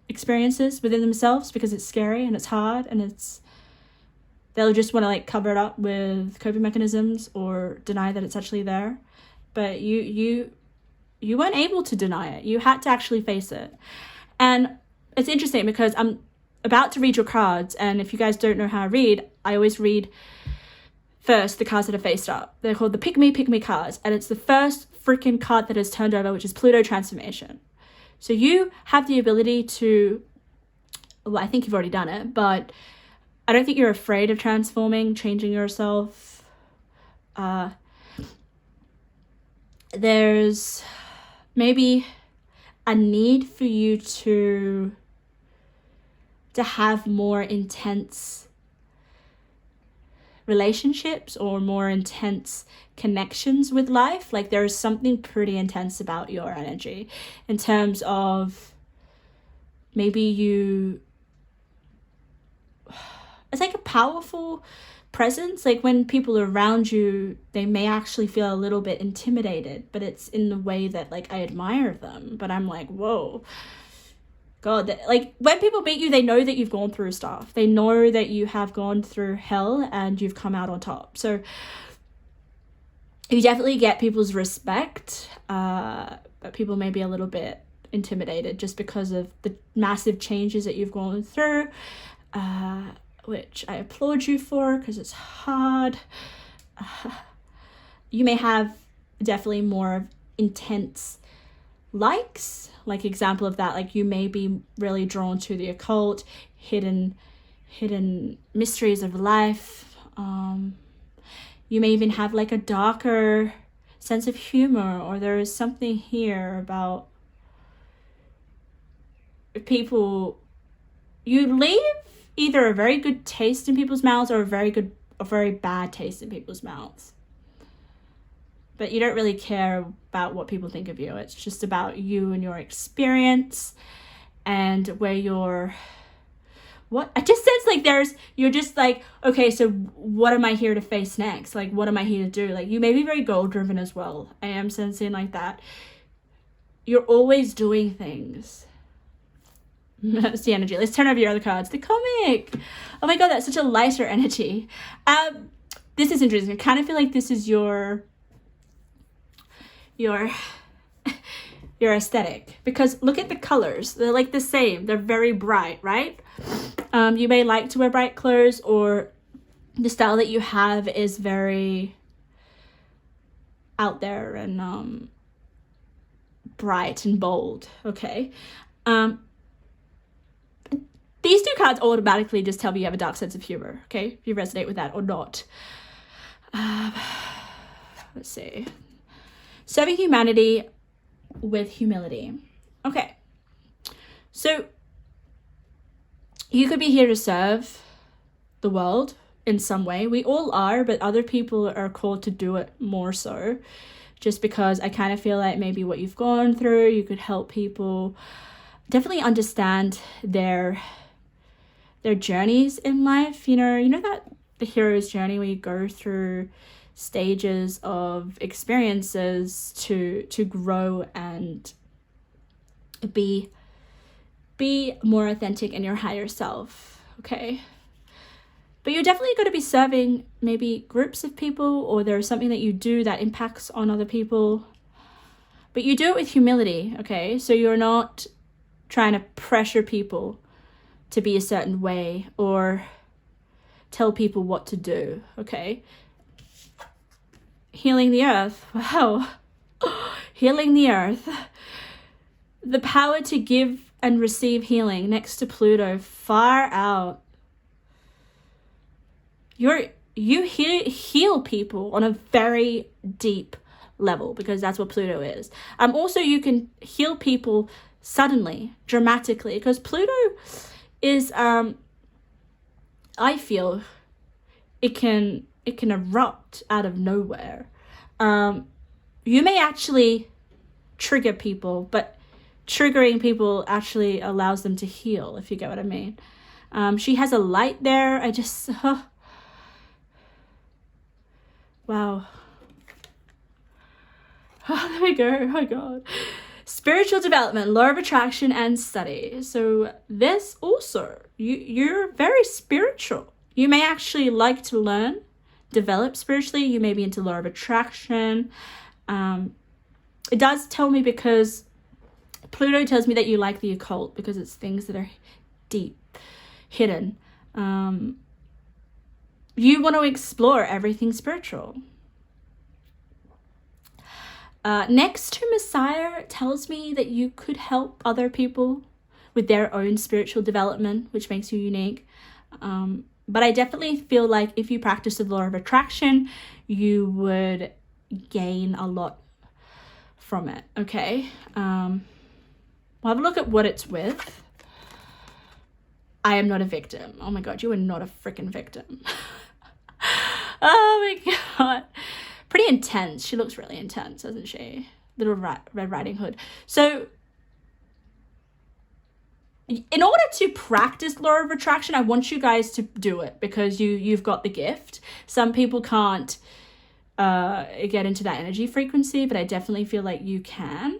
experiences within themselves because it's scary and it's hard, and they'll just want to like cover it up with coping mechanisms or deny that it's actually there. But you weren't able to deny it. You had to actually face it. And it's interesting because I'm about to read your cards, and if you guys don't know how I read, I always read first the cards that are faced up. They're called the pick me cards, and it's the first freaking card that is turned over, which is Pluto transformation. So you have the ability to, well, I think you've already done it, but I don't think you're afraid of transforming, changing yourself. There's maybe a need for you to have more intense relationships or more intense connections with life. Like there is something pretty intense about your energy in terms of maybe it's like a powerful presence. Like when people are around you, they may actually feel a little bit intimidated, but it's in the way that like I admire them. But I'm like, whoa, God, like when people meet you, they know that you've gone through stuff. They know that you have gone through hell and you've come out on top. So you definitely get people's respect, but people may be a little bit intimidated just because of the massive changes that you've gone through, which I applaud you for because it's hard. You may have definitely more intense likes, like example of that, like you may be really drawn to the occult, hidden mysteries of life. You may even have like a darker sense of humor, or there is something here about people. You leave either a very good taste in people's mouths or a very bad taste in people's mouths. But you don't really care about what people think of you. It's just about you and your experience and where you're, what I just sense like you're just like, okay, so what am I here to face next? Like, what am I here to do? Like, you may be very goal driven as well. I am sensing like that. You're always doing things. That's the energy. Let's turn over your other cards. The comic. Oh my God, that's such a lighter energy. This is interesting. I kind of feel like this is your aesthetic, because look at the colors. They're like the same. They're very bright, right? You may like to wear bright clothes, or the style that you have is very out there and bright and bold. Okay. These two cards automatically just tell me you have a dark sense of humor, okay? If you resonate with that or not. Let's see. Serving humanity with humility. Okay. So you could be here to serve the world in some way. We all are, but other people are called to do it more so. Just because I kind of feel like maybe what you've gone through, you could help people definitely understand their journeys in life. You know that the hero's journey where you go through stages of experiences to grow and be more authentic in your higher self, okay? But you're definitely going to be serving maybe groups of people, or there's something that you do that impacts on other people, but you do it with humility, okay? So you're not trying to pressure people to be a certain way or tell people what to do, okay? Healing the earth. Wow. Healing the earth. The power to give and receive healing next to Pluto, far out. You heal people on a very deep level, because that's what Pluto is. Also, you can heal people suddenly, dramatically, because Pluto is, I feel it can it can erupt out of nowhere. You may actually trigger people, but triggering people actually allows them to heal, if you get what I mean. She has a light there. Wow. Oh, there we go. Oh my God. Spiritual development, law of attraction, and study. So this also, you're very spiritual. You may actually like to learn, develop spiritually. You may be into law of attraction. It does tell me, because Pluto tells me that you like the occult, because it's things that are deep, hidden. You want to explore everything spiritual. Next to Messiah tells me that you could help other people with their own spiritual development, which makes you unique. But I definitely feel like if you practice the law of attraction, you would gain a lot from it, okay? We'll have a look at what it's with. I am not a victim. Oh my God, you are not a freaking victim. Oh my God. Pretty intense. She looks really intense, doesn't she? Little Red Riding Hood. So in order to practice law of attraction, I want you guys to do it, because you've got the gift. Some people can't get into that energy frequency, but I definitely feel like you can.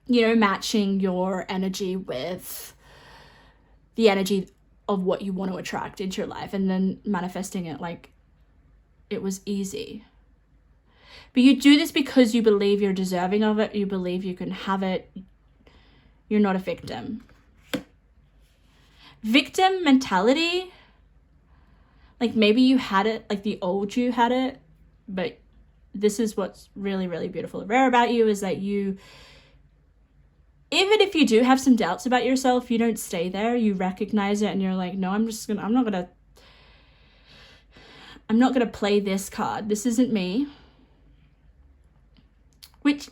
You know, matching your energy with the energy of what you want to attract into your life, and then manifesting it like it was easy. But you do this because you believe you're deserving of it. You believe you can have it. You're not a victim. Victim mentality, like maybe you had it, like the old you had it, but this is what's really, really beautiful and rare about you, is that you, even if you do have some doubts about yourself, you don't stay there. You recognize it and you're like, no, I'm not gonna play this card. This isn't me. Which,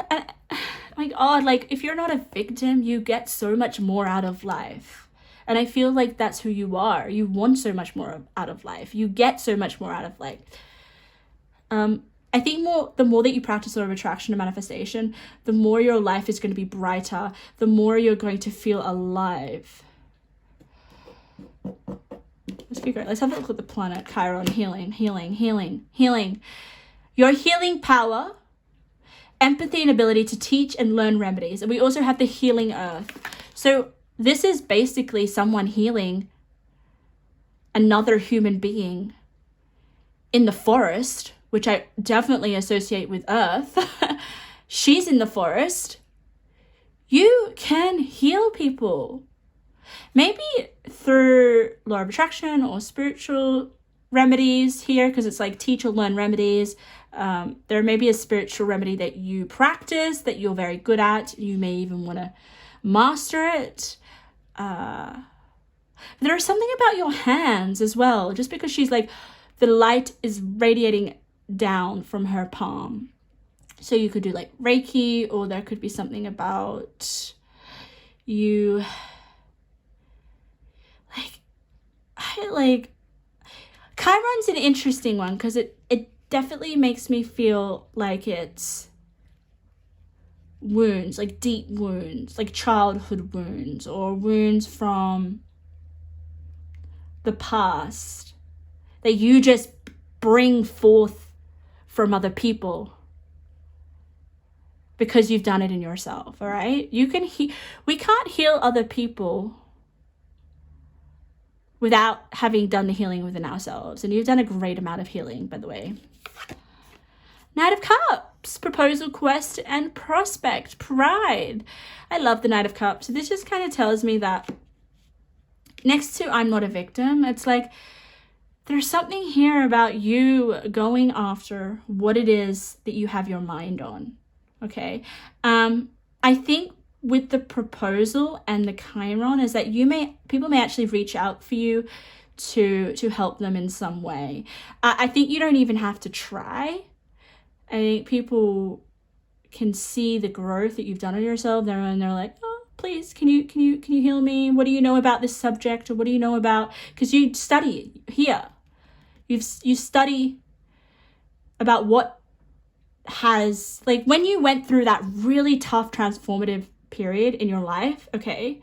like, odd, like if you're not a victim, you get so much more out of life. And I feel like that's who you are. You want so much more out of life. You get so much more out of life. I think the more that you practice law of attraction and manifestation, the more your life is going to be brighter, the more you're going to feel alive. Let's be great. Let's have a look at the planet. Chiron, healing. Your healing power, empathy, and ability to teach and learn remedies. And we also have the healing earth. So this is basically someone healing another human being in the forest, which I definitely associate with earth. She's in the forest. You can heal people. Maybe through law of attraction or spiritual remedies here, because it's like teach or learn remedies. There may be a spiritual remedy that you practice that you're very good at. You may even want to master it. There is something about your hands as well, just because she's like, the light is radiating down from her palm. So you could do like Reiki, or there could be something about you. Like Chiron's an interesting one, because it definitely makes me feel like it's wounds, like deep wounds, like childhood wounds, or wounds from the past that you just bring forth from other people because you've done it in yourself. All right, we can't heal other people without having done the healing within ourselves. And you've done a great amount of healing, by the way. Knight of Cups, proposal, quest, and prospect, pride. I love the Knight of Cups. So this just kind of tells me that next to I'm not a victim, it's like there's something here about you going after what it is that you have your mind on, okay? I think with the proposal and the Chiron is that people may actually reach out for you to help them in some way. I think you don't even have to try. I think people can see the growth that you've done on yourself, and they're like, oh, please, can you heal me? What do you know about this subject? Or what do you know about, because you study here. You study about what has, like, when you went through that really tough transformative period in your life, okay,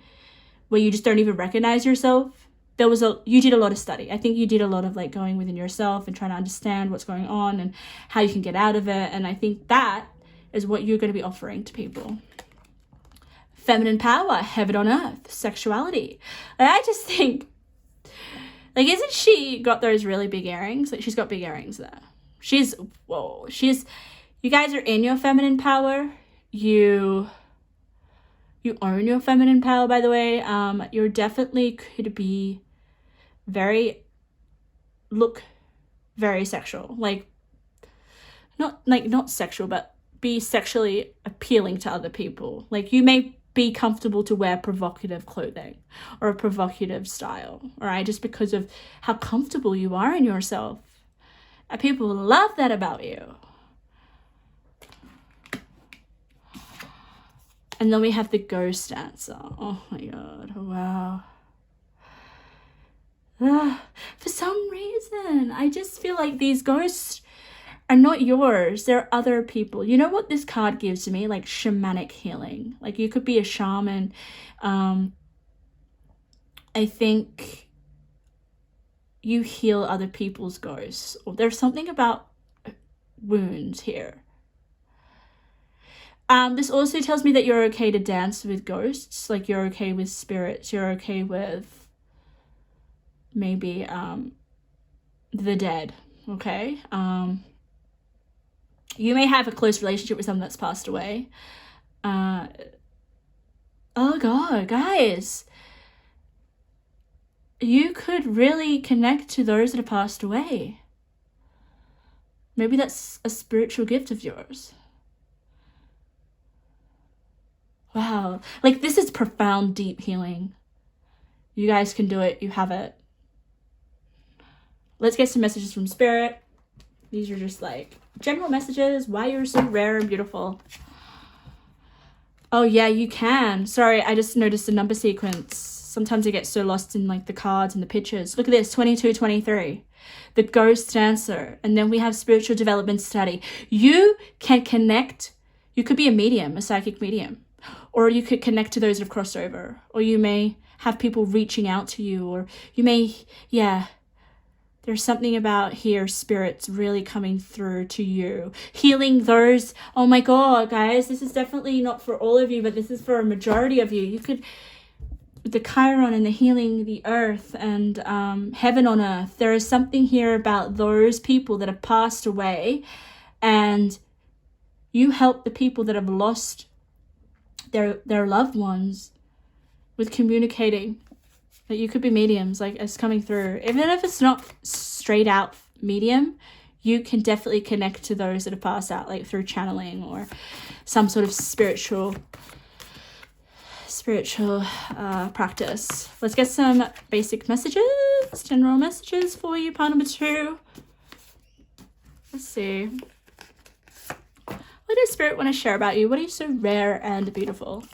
where you just don't even recognize yourself, you did a lot of study. I think you did a lot of like going within yourself and trying to understand what's going on and how you can get out of it. And I think that is what you're going to be offering to people. Feminine power, heaven on earth, sexuality. I just think, like, isn't she got those really big earrings? Like, she's got big earrings there. You guys are in your feminine power. You own your feminine power, by the way. You're definitely could be very sexual. Like, not sexual, but be sexually appealing to other people. Like, you may be comfortable to wear provocative clothing or a provocative style, all right, just because of how comfortable you are in yourself. And people love that about you. And then we have the ghost answer. Oh my God, wow. For some reason, I just feel like these ghosts are not yours. They're other people. You know what this card gives to me? Like shamanic healing. Like you could be a shaman. I think you heal other people's ghosts. Or there's something about wounds here. This also tells me that you're okay to dance with ghosts. Like you're okay with spirits. You're okay with maybe the dead. Okay. You may have a close relationship with someone that's passed away. Oh God, guys. You could really connect to those that have passed away. Maybe that's a spiritual gift of yours. Wow. Like, this is profound, deep healing. You guys can do it. You have it. Let's get some messages from Spirit. These are just like general messages. Why you're so rare and beautiful. Oh yeah, you can. Sorry, I just noticed the number sequence. Sometimes I get so lost in like the cards and the pictures. Look at this, 2223. The ghost dancer. And then we have spiritual development study. You can connect. You could be a medium, a psychic medium. Or you could connect to those that have crossed over. Or you may have people reaching out to you. Or you may, yeah. There's something about here, spirits really coming through to you. Healing those. Oh my God, guys. This is definitely not for all of you, but this is for a majority of you. You could, the Chiron and the healing the earth and heaven on earth. There is something here about those people that have passed away. And you help the people that have lost their loved ones with communicating. That you could be mediums, like it's coming through. Even if it's not straight out medium, you can definitely connect to those that have passed out, like through channeling or some sort of spiritual practice. Let's get some basic messages, general messages for you, part number 2. Let's see. What does Spirit want to share about you? What are you so rare and beautiful?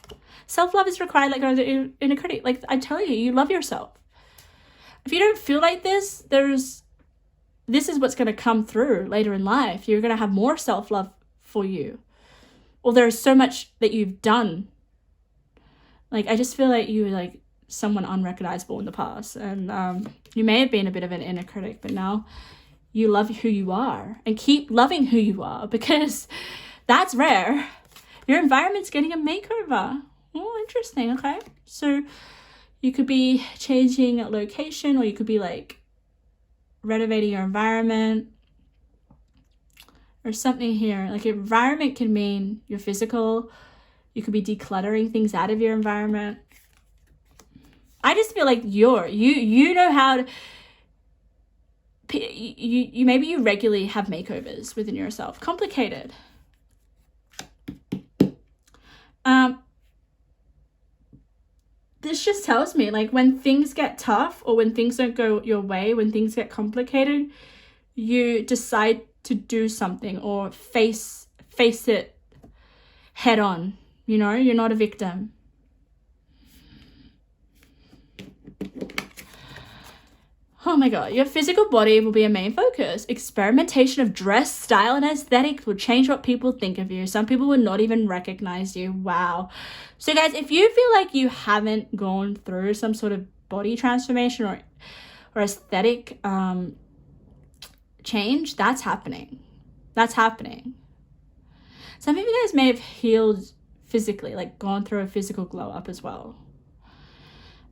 Self-love is required, like in a critic. Like I tell you, you love yourself. If you don't feel like this is what's going to come through later in life. You're going to have more self-love for you. Or there's so much that you've done. Like, I just feel like you were like someone unrecognizable in the past. And you may have been a bit of an inner critic, but now you love who you are. And keep loving who you are, because that's rare. Your environment's getting a makeover. Oh, interesting. Okay. So you could be changing location, or you could be like renovating your environment or something here. Like environment can mean your physical. You could be decluttering things out of your environment. I just feel like you know how to, you maybe you regularly have makeovers within yourself. Complicated. This just tells me, like, when things get tough or when things don't go your way, when things get complicated, you decide to do something or face it head on. You know, you're not a victim. Oh my god, your physical body will be a main focus. Experimentation of dress, style, and aesthetics will change what people think of you. Some people will not even recognize you. Wow. So guys, if you feel like you haven't gone through some sort of body transformation or aesthetic change, that's happening. That's happening. Some of you guys may have healed physically, like gone through a physical glow up as well.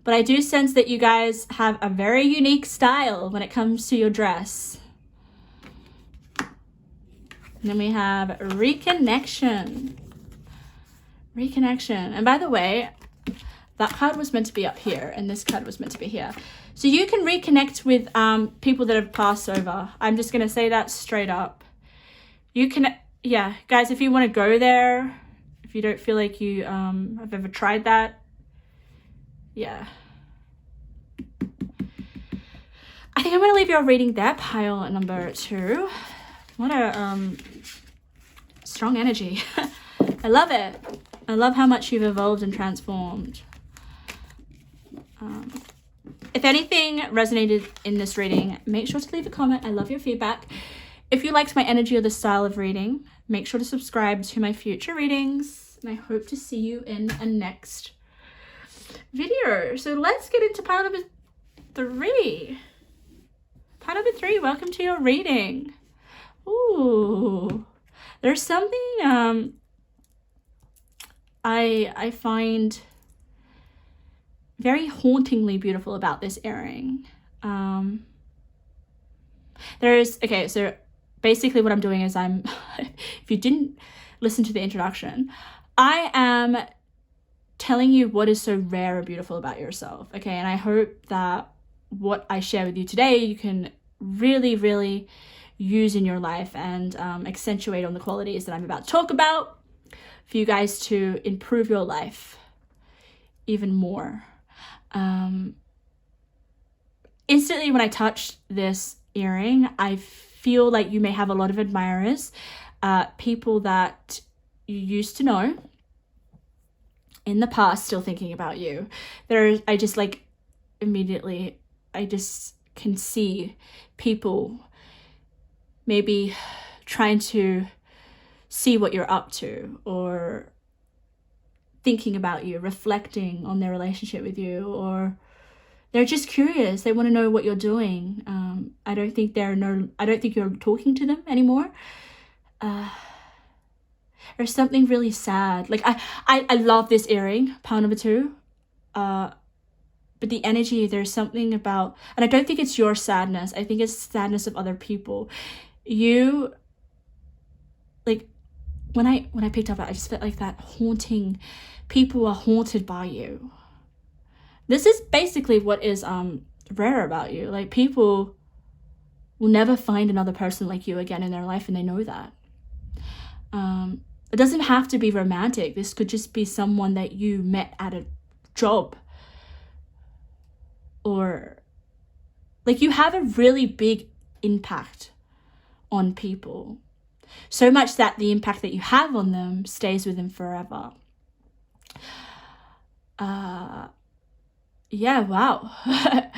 But I do sense that you guys have a very unique style when it comes to your dress. And then we have reconnection. Reconnection. And by the way, that card was meant to be up here and this card was meant to be here. So you can reconnect with people that have passed over. I'm just going to say that straight up. You can, yeah, guys, if you want to go there, if you don't feel like you have ever tried that, yeah. I think I'm going to leave your reading there, pile number 2. What a strong energy. I love it. I love how much you've evolved and transformed. If anything resonated in this reading, make sure to leave a comment. I love your feedback. If you liked my energy or the style of reading, make sure to subscribe to my future readings. And I hope to see you in a next video. So let's get into pile number 3. Pile number 3, welcome to your reading. Ooh, there's something I find very hauntingly beautiful about this earring. Okay, so basically what I'm doing is if you didn't listen to the introduction, I am telling you what is so rare and beautiful about yourself, okay? And I hope that what I share with you today, you can really, really use in your life and accentuate on the qualities that I'm about to talk about for you guys to improve your life even more. Instantly when I touched this earring, I feel like you may have a lot of admirers, people that you used to know in the past still thinking about you. I just like immediately, I just can see people maybe trying to see what you're up to or thinking about you, reflecting on their relationship with you, or they're just curious. They want to know what you're doing. I don't think you're talking to them anymore. There's something really sad. Like I love this earring, pile number 2. But the energy, there's something about, and I don't think it's your sadness. I think it's sadness of other people. You, like, when I picked up, I just felt like that haunting. People are haunted by you. This is basically what is rare about you. Like, people will never find another person like you again in their life, and they know that. It doesn't have to be romantic. This could just be someone that you met at a job. Or, like, you have a really big impact on people. So much that the impact that you have on them stays with them forever. Yeah, wow. I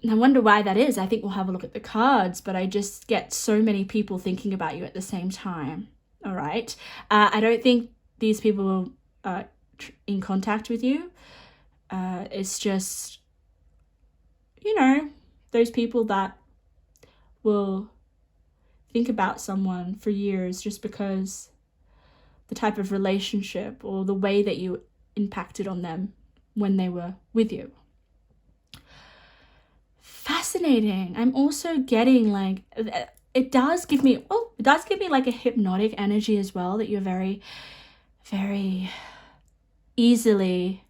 wonder why that is. I think we'll have a look at the cards, but I just get so many people thinking about you at the same time. All right. I don't think these people are in contact with you. It's just, you know, those people that will think about someone for years just because the type of relationship or the way that you impacted on them when they were with you. Fascinating. I'm also getting like, it does give me like a hypnotic energy as well, that you're very, very easily,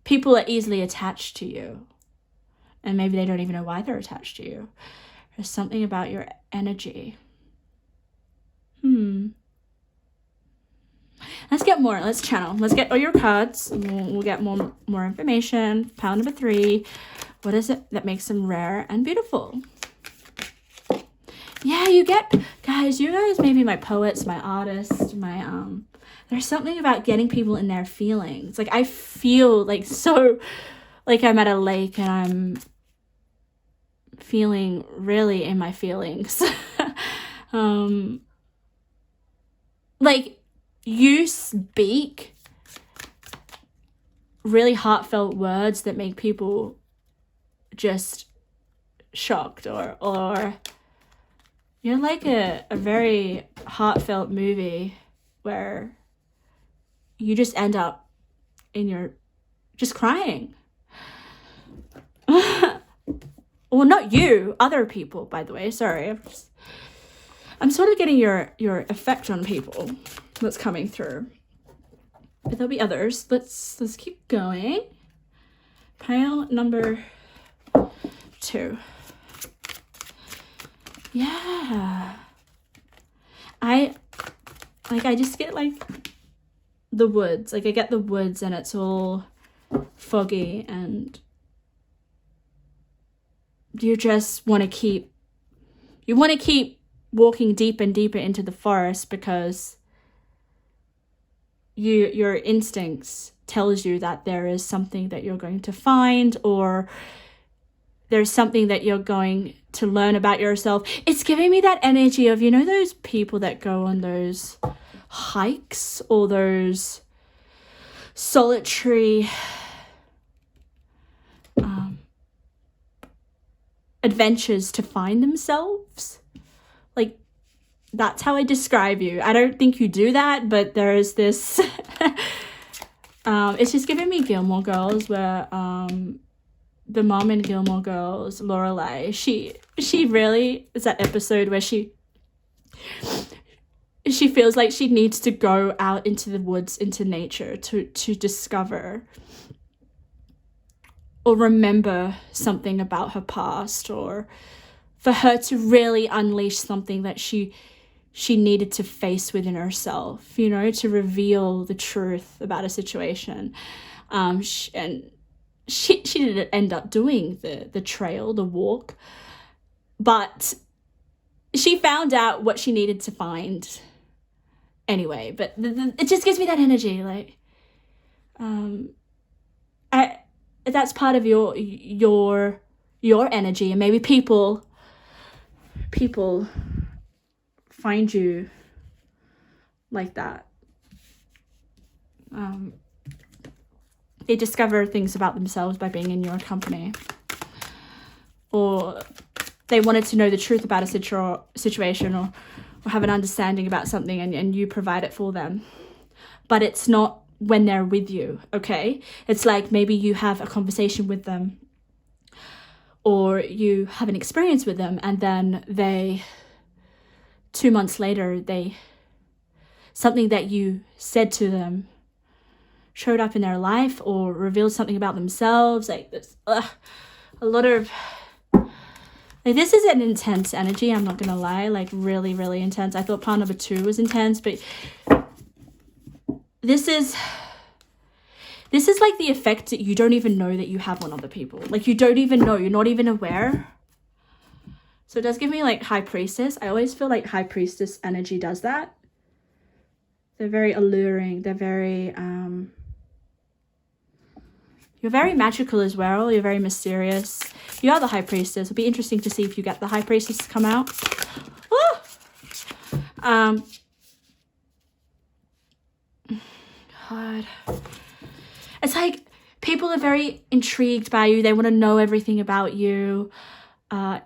people are easily attached to you, and maybe they don't even know why they're attached to you. There's something about your energy. Let's get more. Let's channel. Let's get all your cards. We'll get more information. Pile number 3. What is it that makes them rare and beautiful? Yeah, guys, you guys may be my poets, my artists, my, there's something about getting people in their feelings. Like, I feel like so, like I'm at a lake and I'm feeling really in my feelings. Like, you speak really heartfelt words that make people just shocked, or you're like a very heartfelt movie where you just end up in your just crying. Well, not you, other people, by the way. Sorry, I'm sort of getting your effect on people that's coming through. But there'll be others. Let's keep going. Pile number 2. Yeah. I just get like the woods. Like I get the woods and it's all foggy and you just want to keep walking deep and deeper into the forest because your instincts tells you that there is something that you're going to find, or there's something that you're going to learn about yourself. It's giving me that energy of, you know, those people that go on those hikes or those solitary adventures to find themselves. Like, that's how I describe you. I don't think you do that, but there is this it's just giving me Gilmore Girls, where the mom in Gilmore Girls, Lorelai, she really is that episode where she feels like she needs to go out into the woods, into nature to discover or remember something about her past, or for her to really unleash something that she needed to face within herself, you know, to reveal the truth about a situation. She didn't end up doing the trail, the walk, but she found out what she needed to find anyway. But it just gives me that energy, like, that's part of your energy, and maybe people find you like that. They discover things about themselves by being in your company, or they wanted to know the truth about a situation, or have an understanding about something, and you provide it for them. But it's not when they're with you, okay? It's like maybe you have a conversation with them, or you have an experience with them, and then 2 months later, something that you said to them showed up in their life or revealed something about themselves. Like this, a lot of, like, this is an intense energy, I'm not gonna lie, like really, really intense. I thought part number 2 was intense, but this is like the effect that you don't even know that you have on other people. Like, you don't even know, you're not even aware. So it does give me like High Priestess. I always feel like High Priestess energy does that. They're very alluring. They're very, you're very magical as well. You're very mysterious. You are the High Priestess. It'll be interesting to see if you get the High Priestess to come out. Woo! God. It's like people are very intrigued by you. They want to know everything about you. I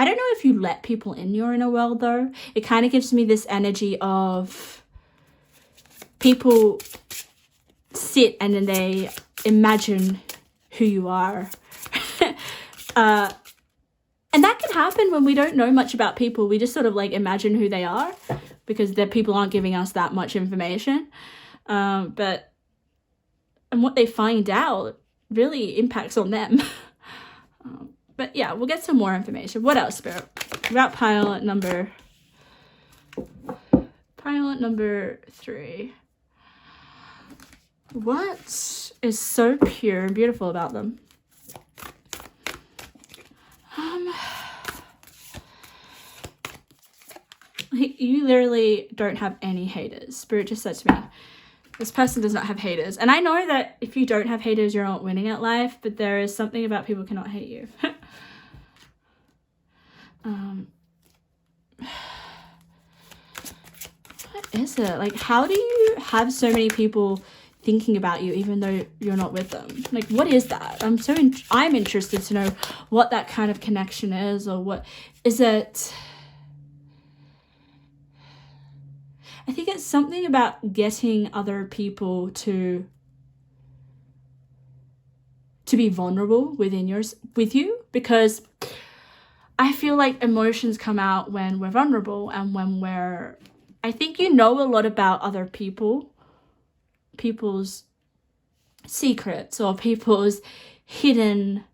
don't know if you let people in your inner world, though. It kind of gives me this energy of people sit and then they imagine who you are. And that can happen when we don't know much about people. We just sort of like imagine who they are because the people aren't giving us that much information. And what they find out really impacts on them. But yeah, we'll get some more information. What else, Spirit? About pile number 3. What is so pure and beautiful about them. You literally don't have any haters. Spirit just said to me, this person does not have haters. And I know that if you don't have haters, you're not winning at life, but there is something about people cannot hate you. What is it? Like, how do you have so many people thinking about you even though you're not with them? Like, what is that? I'm interested to know what that kind of connection is, or what is it? I think it's something about getting other people to be vulnerable with you, because I feel like emotions come out when we're vulnerable and when I think you know a lot about other people's secrets or people's hidden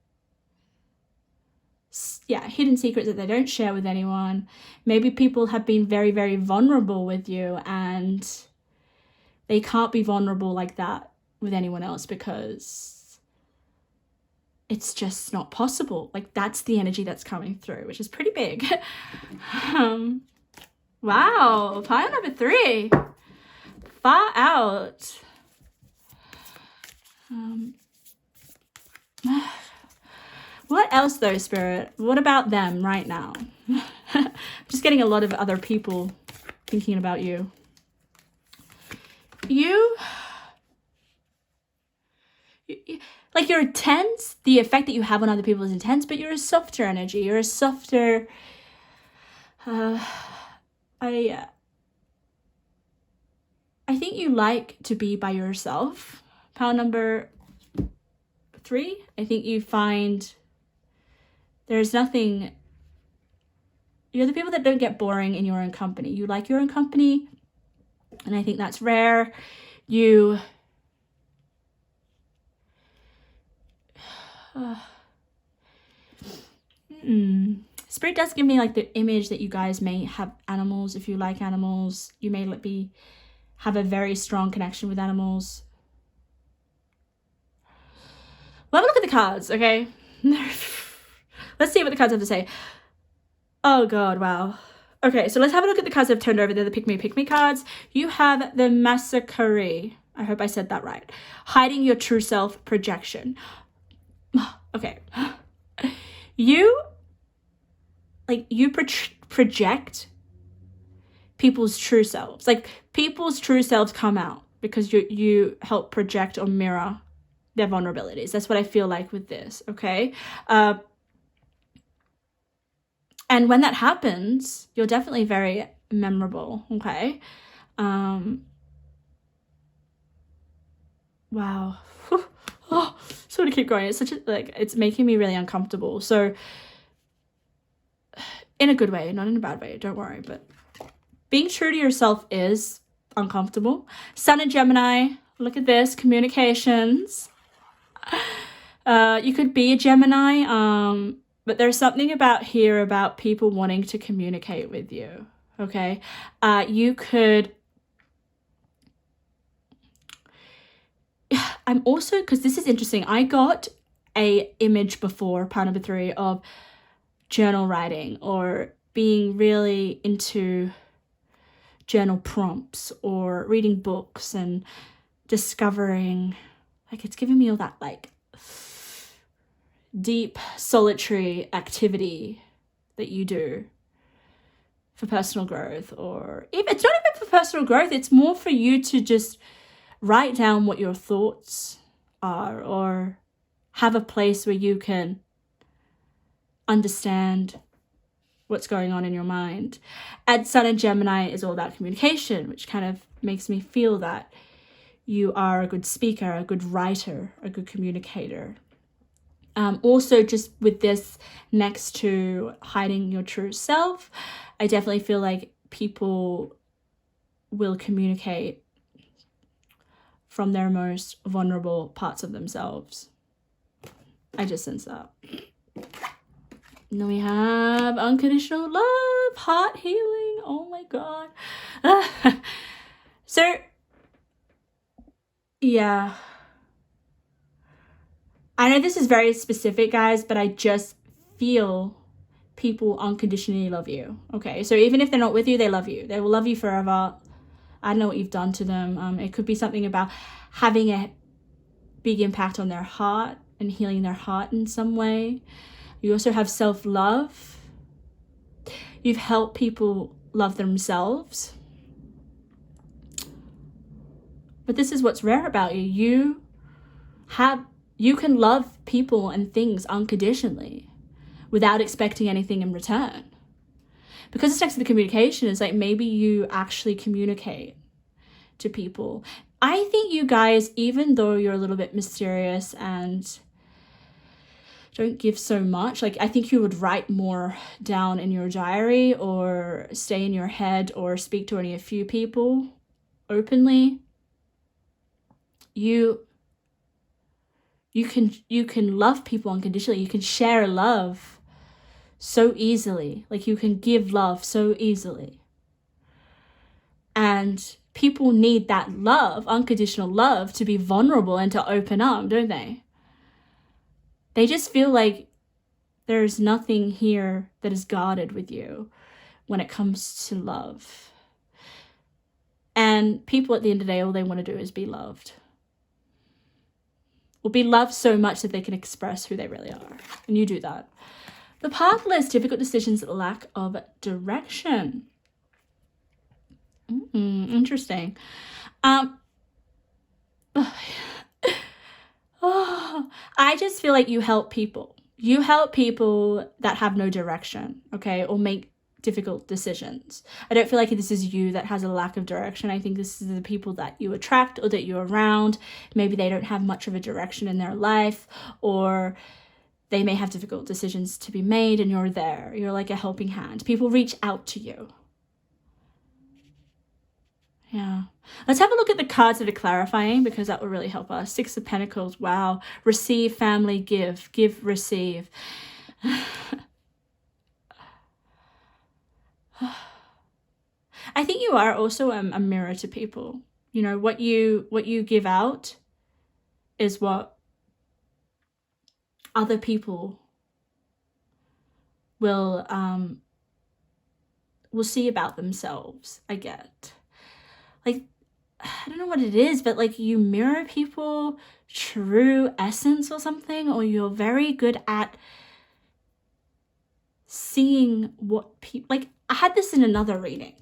secrets that they don't share with anyone. Maybe people have been very, very vulnerable with you and they can't be vulnerable like that with anyone else because it's just not possible. Like, that's the energy that's coming through, which is pretty big. Wow, pile number 3. Far out. What else though, Spirit? What about them right now? I'm just getting a lot of other people thinking about you. Like, you're intense. The effect that you have on other people is intense, but you're a softer energy. You're a softer... I think you like to be by yourself. Pile number 3. I think you find there's nothing... You're the people that don't get boring in your own company. You like your own company, and I think that's rare. Spirit does give me like the image that you guys may have animals. If you like animals, you may have a very strong connection with animals. Well, have a look at the cards, okay? Let's see what the cards have to say. Oh god, wow. Okay, so let's have a look at the cards I've turned over. They're the pick me cards. You have the Massacre. I hope I said that right. Hiding your true self, projection. Okay. You project people's true selves. Like, people's true selves come out because you help project or mirror their vulnerabilities. That's what I feel like with this, okay? And when that happens, you're definitely very memorable, okay? Wow. Oh, so to keep going. It's it's making me really uncomfortable. So, in a good way, not in a bad way, don't worry. But being true to yourself is uncomfortable. Sun and Gemini, look at this, communications. You could be a Gemini, but there's something about people wanting to communicate with you, okay? You could... I'm also, because this is interesting, I got a image before, part number 3, of journal writing or being really into journal prompts or reading books and discovering, like, it's giving me all that, like, deep solitary activity that you do for personal growth. Or it's not even for personal growth, it's more for you to just write down what your thoughts are, or have a place where you can understand what's going on in your mind. And Sun and Gemini is all about communication, which kind of makes me feel that you are a good speaker, a good writer, a good communicator. Also, just with this next to hiding your true self, I definitely feel like people will communicate from their most vulnerable parts of themselves. I just sense that. And then we have unconditional love, heart healing. Oh my god. So, yeah. I know this is very specific, guys, but I just feel people unconditionally love you. Okay, so even if they're not with you, they love you. They will love you forever. I don't know what you've done to them. It could be something about having a big impact on their heart and healing their heart in some way. You also have self-love. You've helped people love themselves. But this is what's rare about you. You can love people and things unconditionally without expecting anything in return. Because it's next to the communication, it's like maybe you actually communicate to people. I think you guys, even though you're a little bit mysterious and don't give so much, like I think you would write more down in your diary or stay in your head or speak to only a few people openly. You can love people unconditionally. You can share love so easily. Like you can give love so easily. And people need that love, unconditional love, to be vulnerable and to open up, don't they? They just feel like there's nothing here that is guarded with you when it comes to love. And people at the end of the day, all they want to do is be loved. Or be loved so much that they can express who they really are. And you do that. The pathless, difficult decisions, lack of direction. Interesting. I just feel like you help people. You help people that have no direction, okay, or make difficult decisions. I don't feel like this is you that has a lack of direction. I think this is the people that you attract or that you're around. Maybe they don't have much of a direction in their life, or they may have difficult decisions to be made and you're there. You're like a helping hand. People reach out to you. Yeah. Let's have a look at the cards that are clarifying, because that will really help us. Six of Pentacles. Wow. Receive, family, give. Give, receive. I think you are also a mirror to people. You know, what you give out is what other people will see about themselves, I get. Like, I don't know what it is, but like you mirror people true essence or something, or you're very good at seeing what people, like I had this in another reading.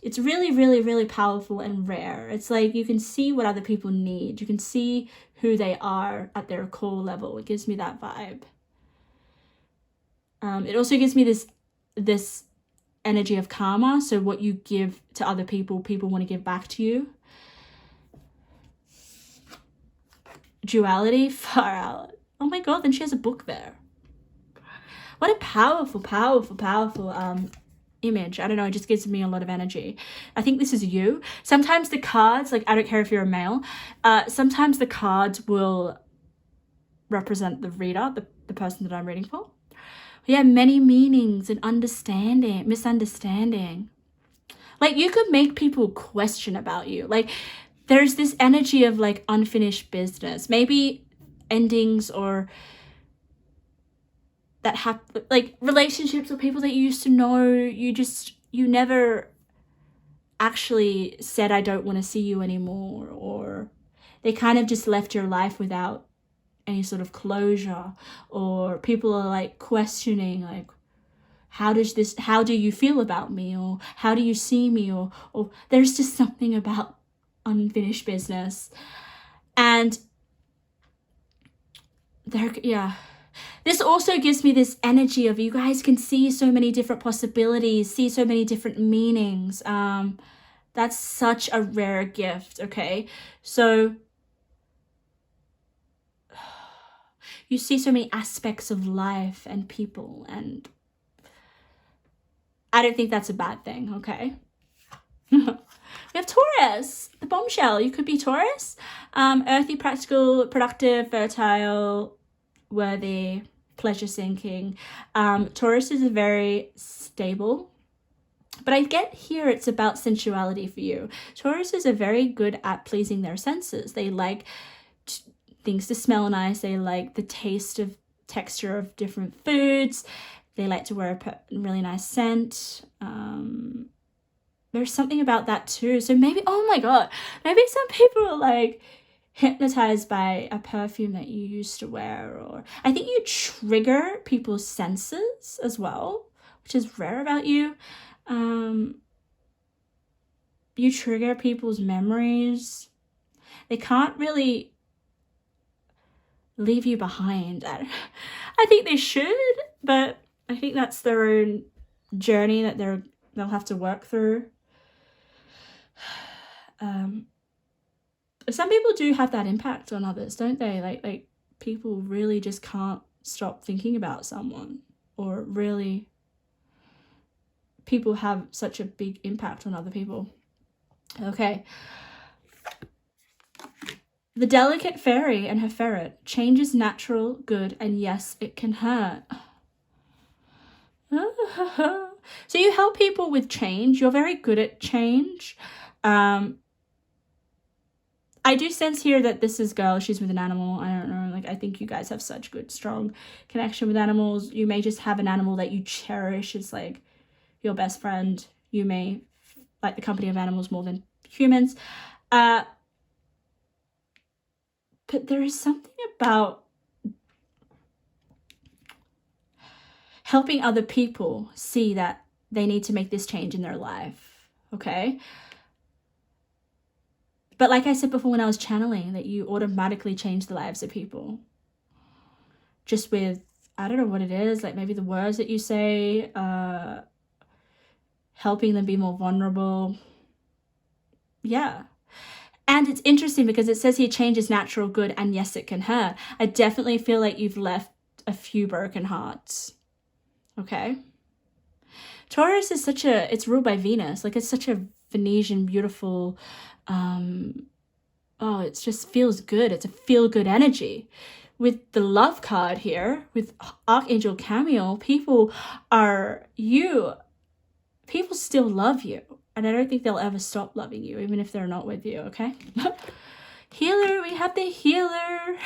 It's really, really, really powerful and rare. It's like you can see what other people need. You can see who they are at their core level. It gives me that vibe. It also gives me this energy of karma. So what you give to other people, people want to give back to you. Duality, far out. Oh my God, then she has a book there. What a powerful, powerful, powerful image. I don't know, it just gives me a lot of energy. I think this is you. Sometimes the cards, like I don't care if you're a male, sometimes the cards will represent the reader, the person that I'm reading for. Yeah, many meanings and misunderstanding. Like you could make people question about you. Like there's this energy of like unfinished business. Maybe endings or that have like relationships with people that you used to know. You never actually said, I don't want to see you anymore. Or they kind of just left your life without any sort of closure, or people are like questioning like, how do you feel about me, or how do you see me, or there's just something about unfinished business. And there, yeah, this also gives me this energy of you guys can see so many different possibilities, see so many different meanings. That's such a rare gift. Okay, so you see so many aspects of life and people, and I don't think that's a bad thing, okay? We have Taurus, the bombshell. You could be Taurus. Earthy, practical, productive, fertile, worthy, pleasure-seeking. Taurus is very stable. But I get here it's about sensuality for you. Tauruses are very good at pleasing their senses. They like things to smell nice. They like the texture of different foods. They like to wear a really nice scent. There's something about that too. So maybe, oh my God, maybe some people are like hypnotized by a perfume that you used to wear, or I think you trigger people's senses as well, which is rare about you. You trigger people's memories. They can't really leave you behind. I think they should, but I think that's their own journey that they'll have to work through. Some people do have that impact on others, don't they? Like people really just can't stop thinking about someone, or really people have such a big impact on other people. Okay. The delicate fairy and her ferret. Change is natural, good, and yes, it can hurt. So you help people with change. You're very good at change. I do sense here that this is girl. She's with an animal. I don't know. Like, I think you guys have such good, strong connection with animals. You may just have an animal that you cherish as like your best friend. You may like the company of animals more than humans. But there is something about helping other people see that they need to make this change in their life, okay? But like I said before when I was channeling, that you automatically change the lives of people. Just with, I don't know what it is, like maybe the words that you say, helping them be more vulnerable. Yeah. And it's interesting because it says here change is natural, good, and yes, it can hurt. I definitely feel like you've left a few broken hearts. Okay. Taurus is it's ruled by Venus. Like, it's such a Venetian, beautiful, it just feels good. It's a feel-good energy. With the love card here, with Archangel Camille, people still love you. And I don't think they'll ever stop loving you, even if they're not with you, okay? Healer, we have the healer.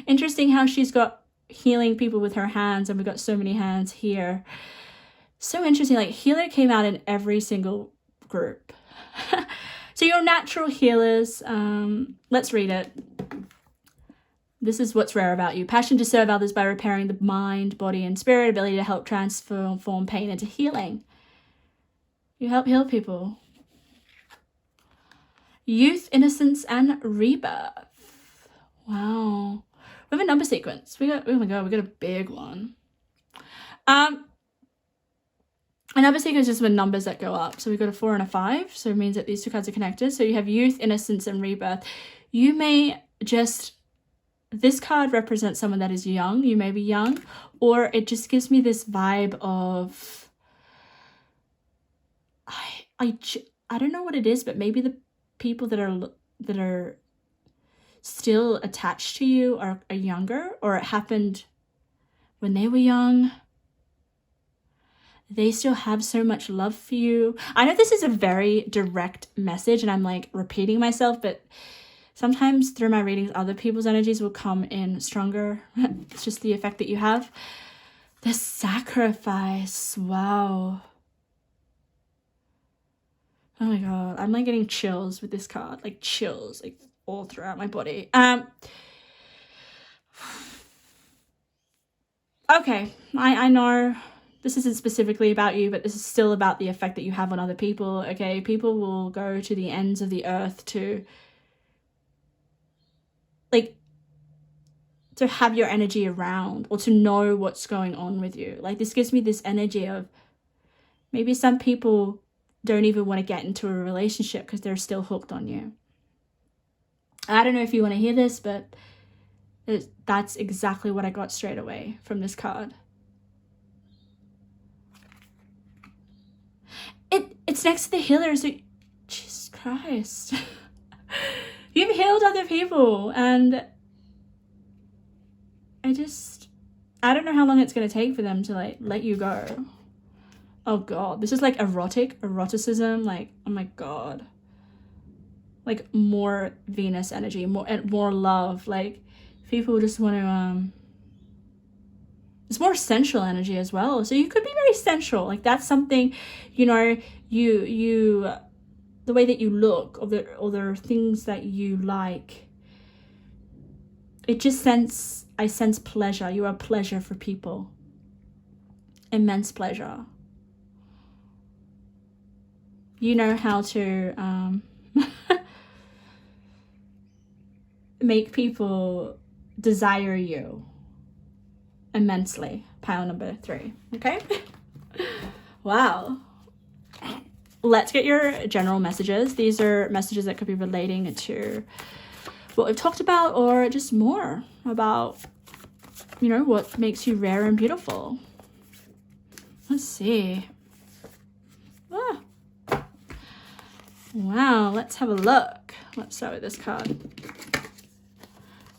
Interesting how she's got healing people with her hands, and we've got so many hands here. So interesting, like healer came out in every single group. So you're natural healers. Let's read it. This is what's rare about you. Passion to serve others by repairing the mind, body, and spirit. Ability to help transform pain into healing. You help heal people. Youth, innocence, and rebirth. Wow. We have a number sequence. Oh my God, we got a big one. A number sequence is with numbers that go up. So we've got a 4 and a 5. So it means that these two cards are connected. So you have youth, innocence, and rebirth. You may this card represents someone that is young. You may be young, or it just gives me this vibe of, I don't know what it is, but maybe the people that are still attached to you are younger, or it happened when they were young. They still have so much love for you. I know this is a very direct message and I'm like repeating myself, but sometimes through my readings, other people's energies will come in stronger. It's just the effect that you have. The sacrifice. Wow. Oh my God. I'm like getting chills with this card. Like chills, like all throughout my body. Okay. I know this isn't specifically about you, but this is still about the effect that you have on other people. Okay. People will go to the ends of the earth to have your energy around, or to know what's going on with you. Like, this gives me this energy of maybe some people don't even want to get into a relationship because they're still hooked on you. I don't know if you want to hear this, but that's exactly what I got straight away from this card. It's next to the healer. So, Jesus Christ. You've healed other people, and I don't know how long it's going to take for them to like let you go. Oh God, this is like eroticism, like, oh my God. Like more Venus energy, more love, like People just want to, it's more sensual energy as well. So you could be very sensual. Like that's something, you know, you the way that you look, or the things that you like, it just I sense pleasure. You are pleasure for people. Immense pleasure. You know how to make people desire you immensely. Pile number 3. Okay. Wow. Let's get your general messages. These are messages that could be relating to what we've talked about, or just more about, you know, what makes you rare and beautiful. Let's see. Ah. Wow, let's have a look. Let's start with this card.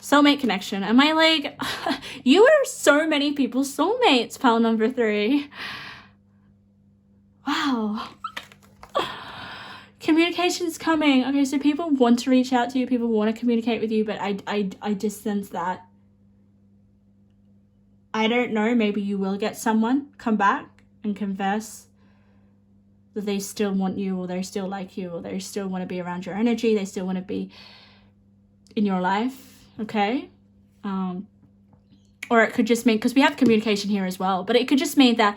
Soulmate connection. Am I like, you are so many people's soulmates, pile number 3. Wow. Communication's coming. Okay, so people want to reach out to you, people want to communicate with you, but I just sense that, I don't know, maybe you will get someone come back and confess that they still want you, or they still like you, or they still want to be around your energy, they still want to be in your life, okay? Or it could just mean, because we have communication here as well, but it could just mean that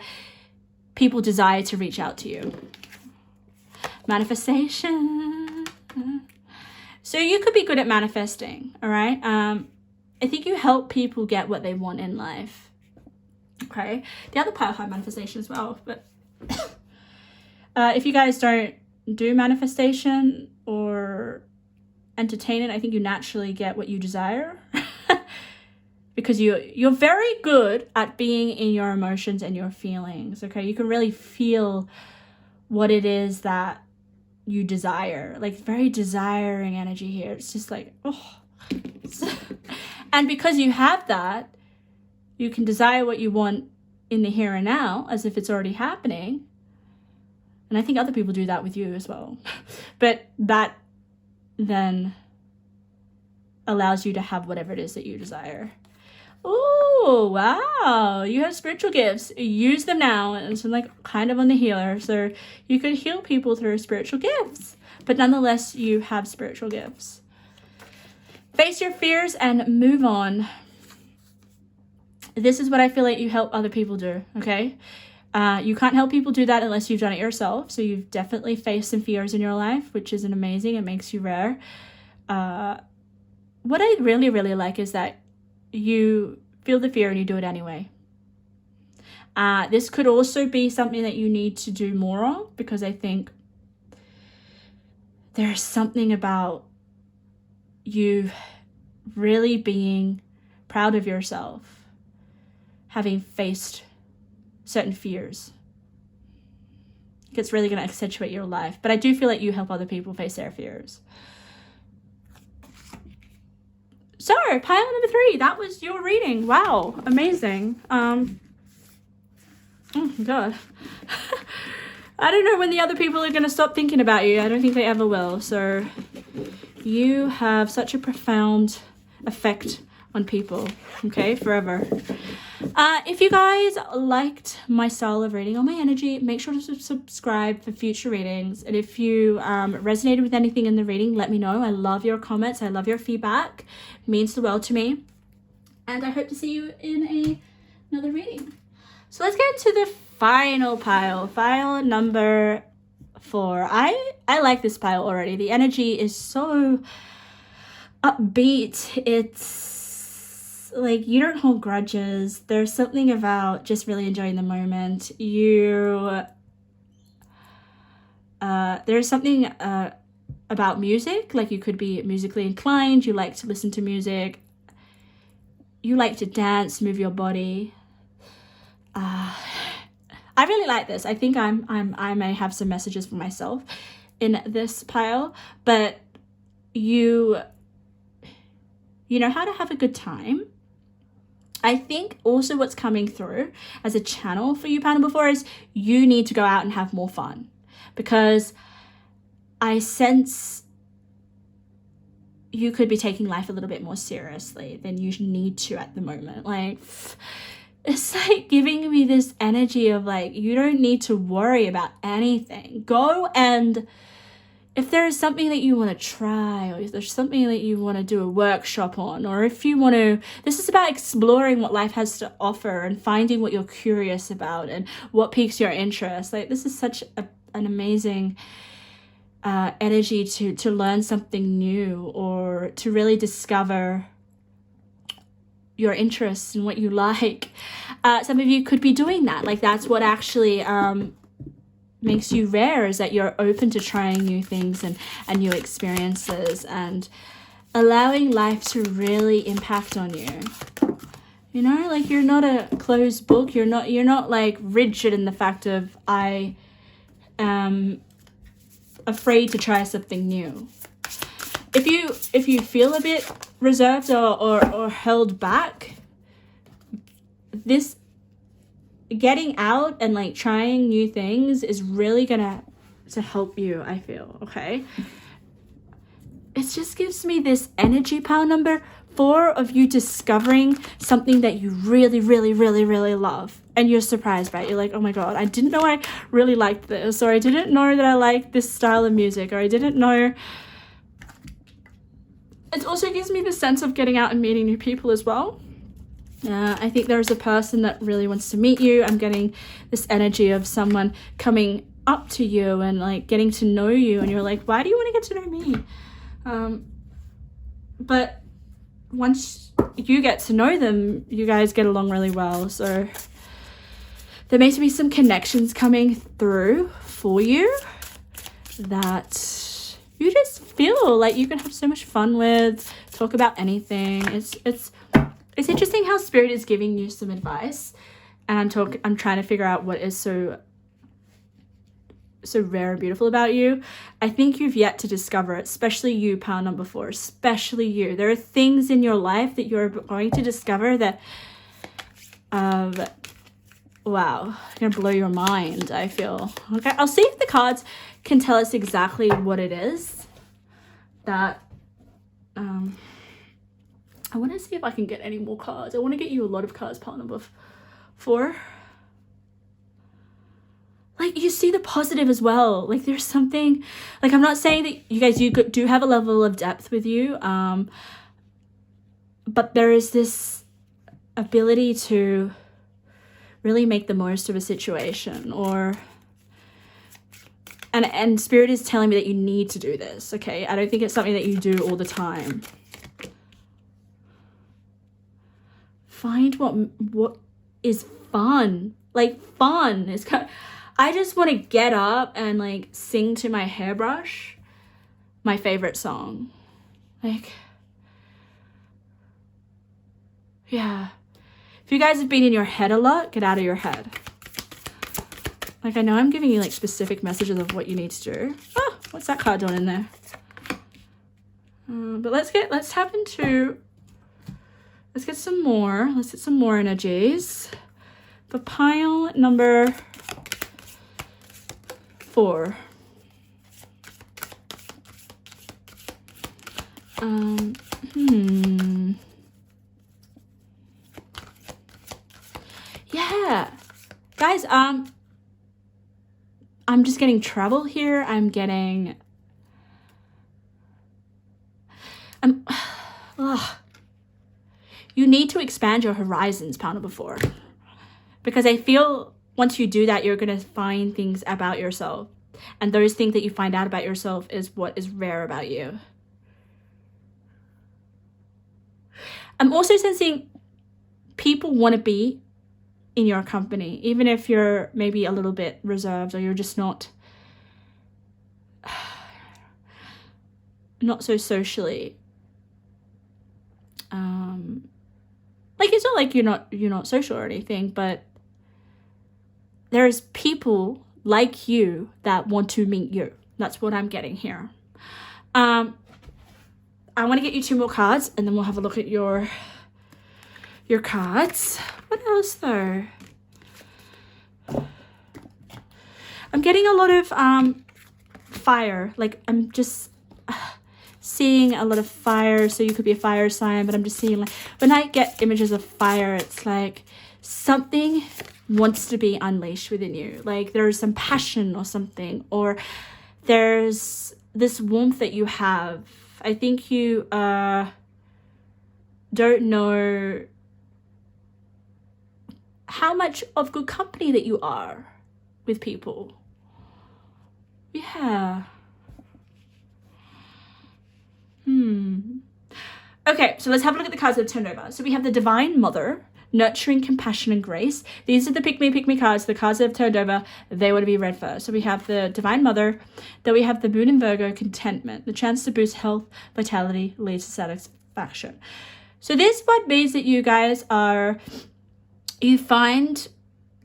people desire to reach out to you. Manifestation. So you could be good at manifesting, all right? I think you help people get what they want in life, okay? The other pile had manifestation as well, but if you guys don't do manifestation or entertain it, I think you naturally get what you desire. Because you're very good at being in your emotions and your feelings, okay? You can really feel what it is that you desire, like very desiring energy here. It's just like, oh. And because you have that, you can desire what you want in the here and now as if it's already happening. And I think other people do that with you as well. But that then allows you to have whatever it is that you desire. Oh, wow. You have spiritual gifts. Use them now. And it's like kind of on the healer. So you could heal people through spiritual gifts. But nonetheless, you have spiritual gifts. Face your fears and move on. This is what I feel like you help other people do, okay? You can't help people do that unless you've done it yourself. So you've definitely faced some fears in your life, which is amazing. It makes you rare. What I really, really like is that you feel the fear and you do it anyway. This could also be something that you need to do more of, because I think there's something about you really being proud of yourself, having faced certain fears. It's really going to accentuate your life. But I do feel like you help other people face their fears. So, pile number 3, that was your reading. Wow, amazing. Oh my god. I don't know when the other people are going to stop thinking about you. I don't think they ever will. So, you have such a profound effect on people, okay, forever. If you guys liked my style of reading or my energy, make sure to subscribe for future readings. And if you resonated with anything in the reading, let me know. I love your comments. I love your feedback. It means the world to me. And I hope to see you in another reading. So let's get into the final pile number 4. I like this pile already. The energy is so upbeat. It's like you don't hold grudges. There's something about just really enjoying the moment. There's something about music, like you could be musically inclined. You like to listen to music. You like to dance, move your body. I really like this. I think I may have some messages for myself in this pile, but you know how to have a good time. I think also what's coming through as a channel for you, pile number 4, is you need to go out and have more fun, because I sense you could be taking life a little bit more seriously than you need to at the moment. Like, it's like giving me this energy of like, you don't need to worry about anything. Go, and if there is something that you want to try, or if there's something that you want to do a workshop on, or if you want to, this is about exploring what life has to offer and finding what you're curious about and what piques your interest. Like, this is such an amazing energy to learn something new, or to really discover your interests and what you like. Some of you could be doing that. Like, that's what actually makes you rare, is that you're open to trying new things and new experiences, and allowing life to really impact on you. You know, like, you're not a closed book. You're not like rigid in the fact of, I am afraid to try something new. If you feel a bit reserved or held back, this getting out and like trying new things is really gonna help you, I feel. Okay, it just gives me this energy, pile number 4, of you discovering something that you really, really, really, really love, and you're surprised by it. You're like, oh my god, I didn't know I really liked this, or I didn't know that I liked this style of music, or I didn't know. It also gives me the sense of getting out and meeting new people as well. I think there's a person that really wants to meet you. I'm getting this energy of someone coming up to you and like getting to know you, and you're like, why do you want to get to know me? But once you get to know them, you guys get along really well. So there may be some connections coming through for you that you just feel like you can have so much fun with, talk about anything. It's interesting how Spirit is giving you some advice, and I'm trying to figure out what is so rare and beautiful about you. I think you've yet to discover it, especially you, pile number 4, especially you. There are things in your life that you're going to discover that, wow, gonna blow your mind, I feel. Okay, I'll see if the cards can tell us exactly what it is that, I want to see if I can get any more cards. I want to get you a lot of cards, pile number 4. Like, you see the positive as well. Like, there's something, like, I'm not saying that you do have a level of depth with you, but there is this ability to really make the most of a situation, or and Spirit is telling me that you need to do this. Okay, I don't think it's something that you do all the time. Find what is fun. Like, fun is kind of, I just want to get up and like sing to my hairbrush my favorite song. Like, yeah. If you guys have been in your head a lot, get out of your head. Like, I know I'm giving you like specific messages of what you need to do. Oh, what's that card doing in there? But let's get some more. Let's get some more energies. The pile number 4. Yeah. Guys, I'm just getting trouble here. I'm getting you need to expand your horizons, pile number 4. Because I feel once you do that, you're going to find things about yourself. And those things that you find out about yourself is what is rare about you. I'm also sensing people want to be in your company, even if you're maybe a little bit reserved, or you're just not so socially. Like, it's not like you're not social or anything, but there's people like you that want to meet you. That's what I'm getting here. I want to get you 2 more cards, and then we'll have a look at your cards. What else though? I'm getting a lot of fire. Like, I'm just seeing a lot of fire, so you could be a fire sign, but I'm just seeing, like, when I get images of fire, it's like something wants to be unleashed within you. Like there's some passion or something, or there's this warmth that you have. I think you don't know how much of good company that you are with people. Yeah. Okay, so let's have a look at the cards that have turned over. So we have the Divine Mother, nurturing, compassion, and grace. These are the pick me cards. The cards that have turned over, they want to be read first. So we have the Divine Mother. Then we have the Moon in Virgo, contentment, the chance to boost health, vitality, leads to satisfaction. So this one means that you guys you find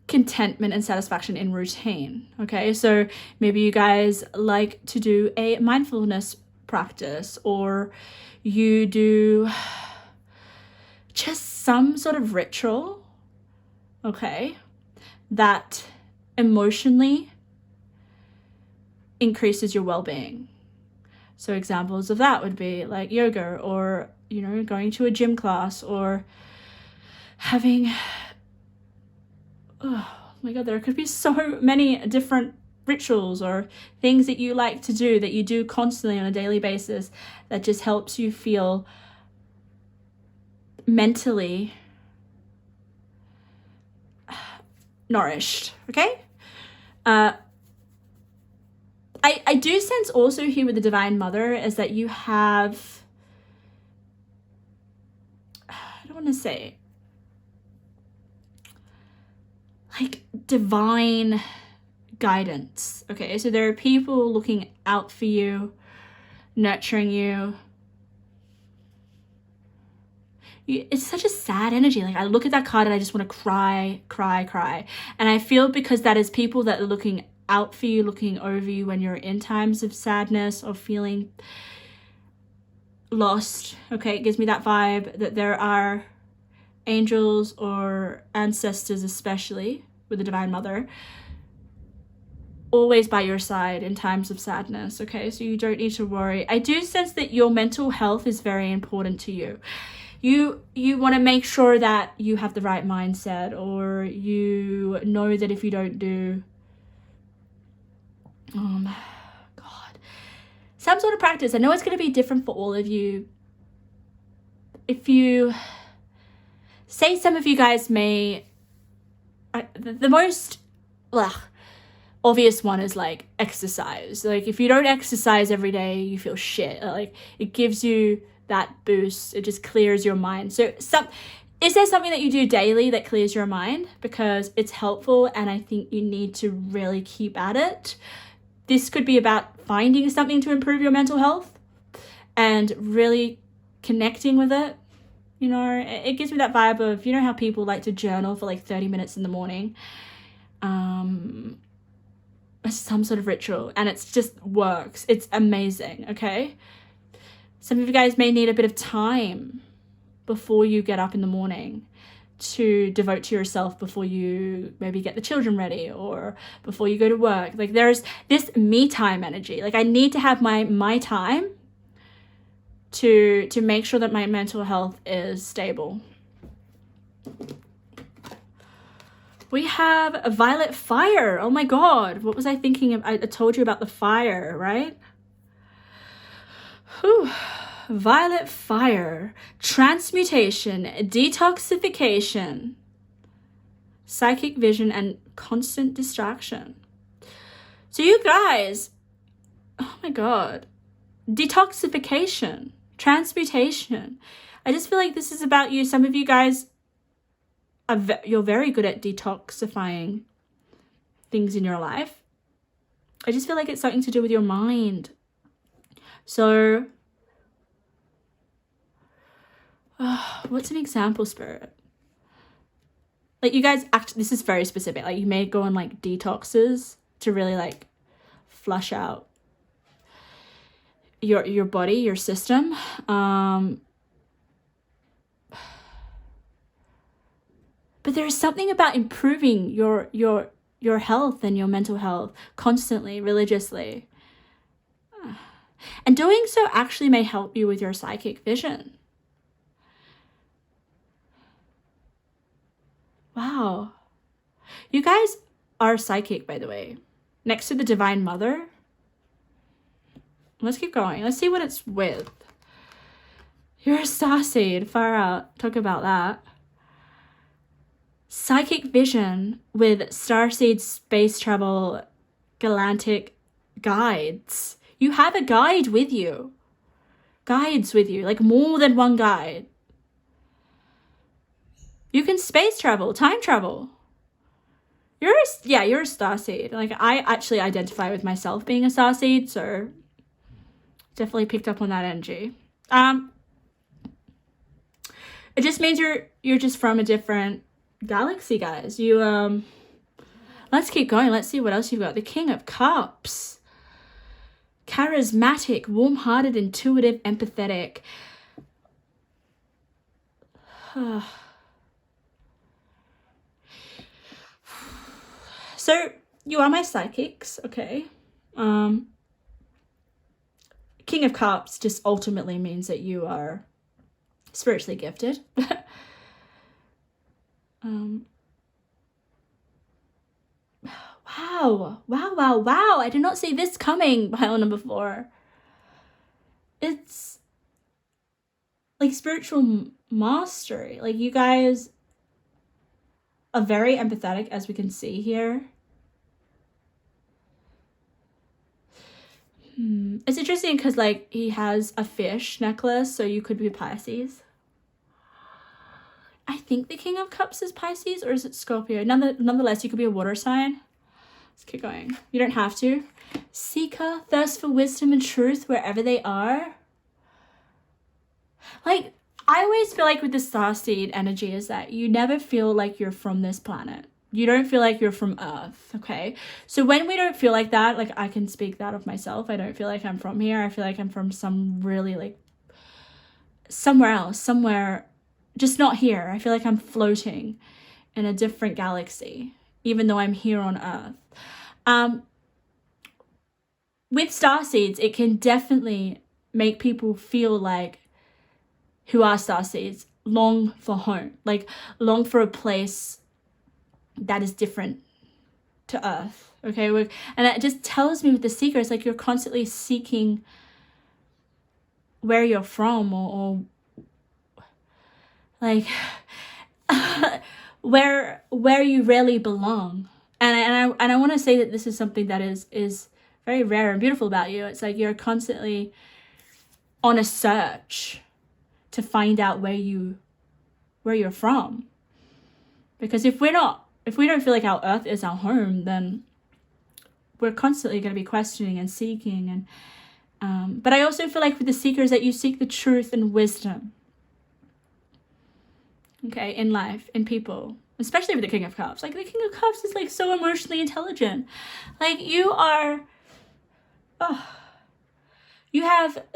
contentment and satisfaction in routine. Okay, so maybe you guys like to do a mindfulness practice, or you do just some sort of ritual, okay, that emotionally increases your well-being. So examples of that would be like yoga, or, you know, going to a gym class, or having, oh my God, there could be so many different rituals or things that you like to do, that you do constantly on a daily basis, that just helps you feel mentally nourished. Okay. I do sense also here with the Divine Mother is that you have, I don't want to say, like divine guidance. Okay, so there are people looking out for you, nurturing you. It's such a sad energy. Like I look at that card and I just want to cry. And I feel because that is people that are looking out for you, looking over you when you're in times of sadness or feeling lost. Okay, it gives me that vibe that there are angels or ancestors, especially with the Divine Mother, always by your side in times of sadness. Okay, so you don't need to worry. I do sense that your mental health is very important to you. You want to make sure that you have the right mindset, or you know that if you don't do God, some sort of practice, I know it's going to be different for all of you. If you say, some of you guys may, the most obvious one is like exercise. Like if you don't exercise every day, you feel shit. Like it gives you that boost. It just clears your mind. So is there something that you do daily that clears your mind? Because it's helpful, and I think you need to really keep at it. This could be about finding something to improve your mental health and really connecting with it. You know, it gives me that vibe of, you know how people like to journal for like 30 minutes in the morning? Some sort of ritual, and it's just works. It's amazing. Okay, some of you guys may need a bit of time before you get up in the morning to devote to yourself, before you maybe get the children ready, or before you go to work. Like there's this me time energy. Like I need to have my time to make sure that my mental health is stable. We have a Violet Fire. Oh my God, what was I thinking of? I told you about the fire, right? Whew. Violet Fire, transmutation, detoxification, psychic vision, and constant distraction. So you guys, oh my God, detoxification, transmutation. I just feel like this is about you. Some of you guys, you're very good at detoxifying things in your life. I just feel like it's something to do with your mind. So what's an example, Spirit? Like you guys this is very specific. Like you may go on like detoxes to really like flush out your body, your system. But there is something about improving your health and your mental health constantly, religiously. And doing so actually may help you with your psychic vision. Wow. You guys are psychic, by the way. Next to the Divine Mother. Let's keep going. Let's see what it's with. You're a starseed. Far out. Talk about that. Psychic vision with starseed space travel galactic guides. You have a guide with you. Guides with you. Like more than one guide. You can space travel. Time travel. You're a starseed. Like, I actually identify with myself being a starseed, so definitely picked up on that energy. It just means you're just from a different galaxy, guys. You let's keep going. Let's see what else you've got. The King of Cups. Charismatic, warm-hearted, intuitive, empathetic. So you are my psychics, okay? King of Cups just ultimately means that you are spiritually gifted. Wow. I did not see this coming, pile number 4. It's like spiritual mastery. Like, you guys are very empathetic, as we can see here. It's interesting because, like, he has a fish necklace, so you could be Pisces. I think the King of Cups is Pisces, or is it Scorpio? Nonetheless, you could be a water sign. Let's keep going. You don't have to. Seeker, thirst for wisdom and truth wherever they are. Like, I always feel like with the starseed energy is that you never feel like you're from this planet. You don't feel like you're from Earth, okay? So when we don't feel like that, like, I can speak that of myself. I don't feel like I'm from here. I feel like I'm from some really, like, somewhere else, somewhere, just not here. I feel like I'm floating in a different galaxy, even though I'm here on Earth. With starseeds, it can definitely make people feel like, who are starseeds, long for home, like long for a place that is different to Earth, okay? And it just tells me with the seeker, it's like you're constantly seeking where you're from, or like where you really belong. And I want to say that this is something that is very rare and beautiful about you. It's like you're constantly on a search to find out where you're from. Because if we don't feel like our Earth is our home, then we're constantly going to be questioning and seeking. And but I also feel like with the seekers that you seek the truth and wisdom, okay, in life, in people, especially with the King of Cups. Like, the King of Cups is like so emotionally intelligent. Like,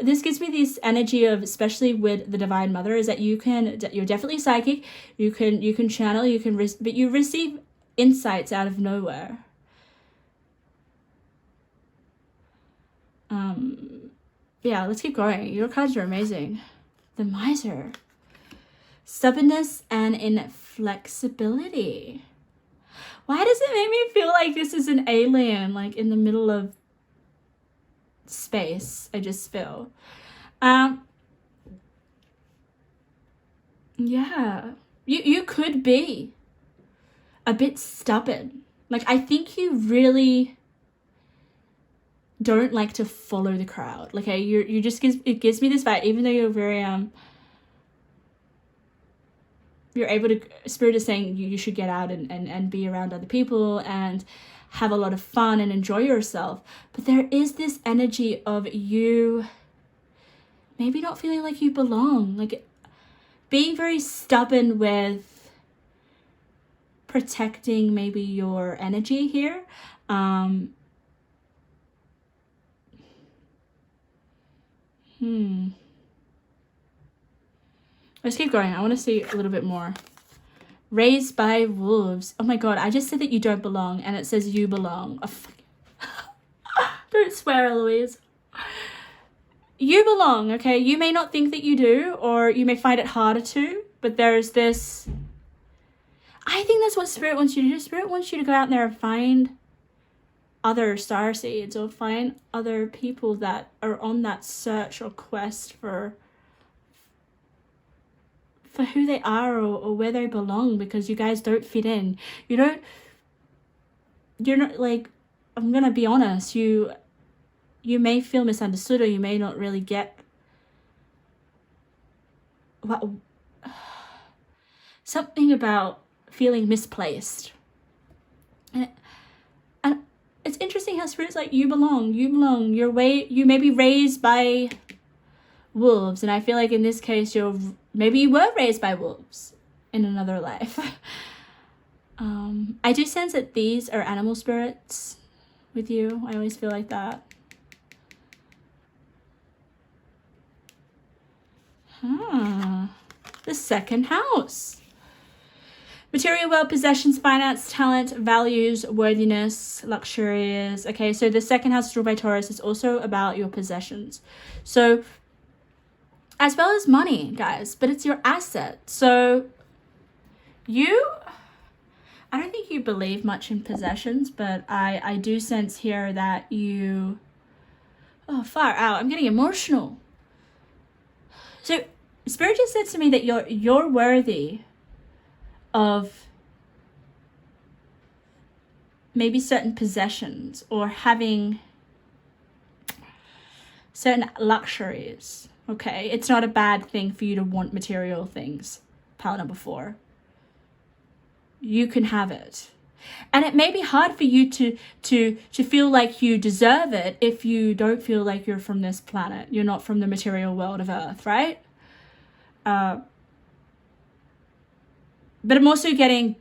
this gives me this energy of, especially with the Divine Mother, is that you're definitely psychic. You can channel, but you receive insights out of nowhere. Yeah, let's keep going. Your cards are amazing. The Miser. Stubbornness and inflexibility. Why does it make me feel like this is an alien, like in the middle of space? I just feel. Yeah. You could be a bit stubborn. Like, I think you really don't like to follow the crowd. Like, it gives me this vibe, even though you're very you're able to, Spirit is saying you should get out and be around other people and have a lot of fun and enjoy yourself. But there is this energy of you maybe not feeling like you belong, like being very stubborn with protecting maybe your energy here. Let's keep going. I want to see a little bit more. Raised by wolves. Oh my god, I just said that you don't belong, and it says you belong. Oh, don't swear, Eloise. you belong, okay? You may not think that you do, or you may find it harder to, but there's this, I think that's what Spirit wants you to do. Spirit wants you to go out there and find other star seeds, or find other people that are on that search or quest for who they are, or where they belong, because you guys don't fit in. You're not, like, I'm gonna be honest, you may feel misunderstood, or you may not really get what, something about feeling misplaced. And it's interesting how Spirit's like, you belong, you may be raised by wolves, and I feel like in this case maybe you were raised by wolves in another life. I do sense that these are animal spirits with you. I always feel like that. The second house. Material world, possessions, finance, talent, values, worthiness, luxurious. Okay, so the second house ruled by Taurus is also about your possessions. So, as well as money, guys, but it's your asset. So, I don't think you believe much in possessions, but I do sense here that you, far out. I'm getting emotional. So, Spirit just said to me that you're worthy of maybe certain possessions, or having certain luxuries. Okay, it's not a bad thing for you to want material things. Pile number 4. You can have it. And it may be hard for you to feel like you deserve it if you don't feel like you're from this planet. You're not from the material world of Earth, right? But I'm also getting,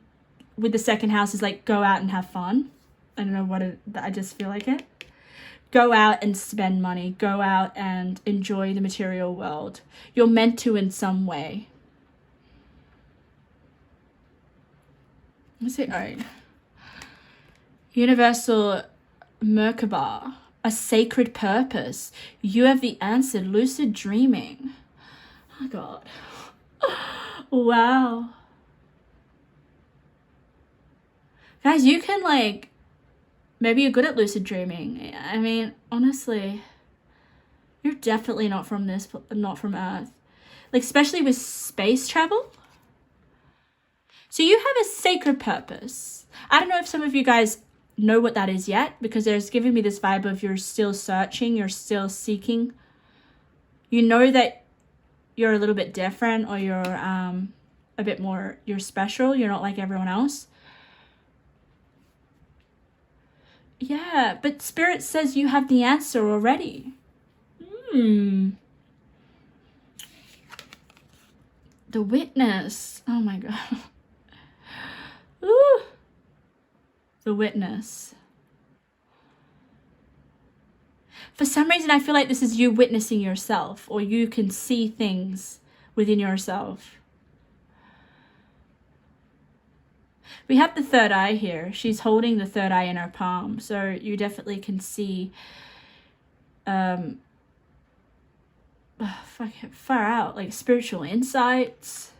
with the second house, is like, go out and have fun. I don't know I just feel like it. Go out and spend money. Go out and enjoy the material world. You're meant to in some way. What's it own? Universal Merkaba. A sacred purpose. You have the answer. Lucid dreaming. Oh, God. Wow. Guys, you can, like, maybe you're good at lucid dreaming. I mean, honestly, you're definitely not from Earth. Like, especially with space travel. So you have a sacred purpose. I don't know if some of you guys know what that is yet, because there's giving me this vibe of you're still searching, you're still seeking. You know that you're a little bit different, or you're a bit more, you're special. You're not like everyone else. Yeah, but Spirit says you have the answer already. The Witness. Oh my God. Ooh. The Witness. For some reason, I feel like this is you witnessing yourself, or you can see things within yourself. We have the third eye here. She's holding the third eye in her palm. So you definitely can see far out, like spiritual insights.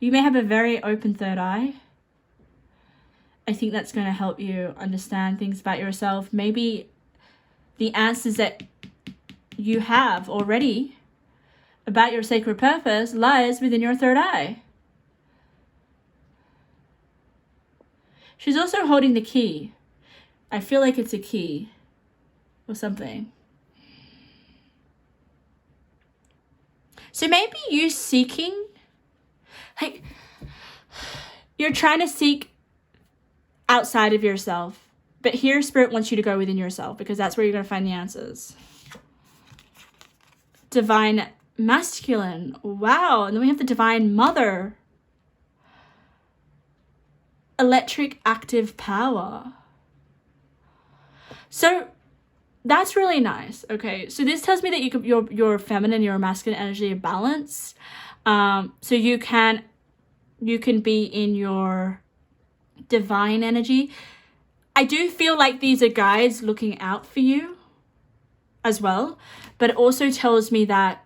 You may have a very open third eye. I think that's going to help you understand things about yourself. Maybe the answers that you have already about your sacred purpose lies within your third eye. She's also holding the key. I feel like it's a key or something. So maybe you seeking, like, you're trying to seek outside of yourself. But here, Spirit wants you to go within yourself, because that's where you're going to find the answers. Divine Masculine. Wow. And then we have the Divine Mother. Electric active power. So that's really nice. Okay, so this tells me that your feminine, your masculine energy are balanced. So you can be in your divine energy. I do feel like these are guides looking out for you. as well, but it also tells me that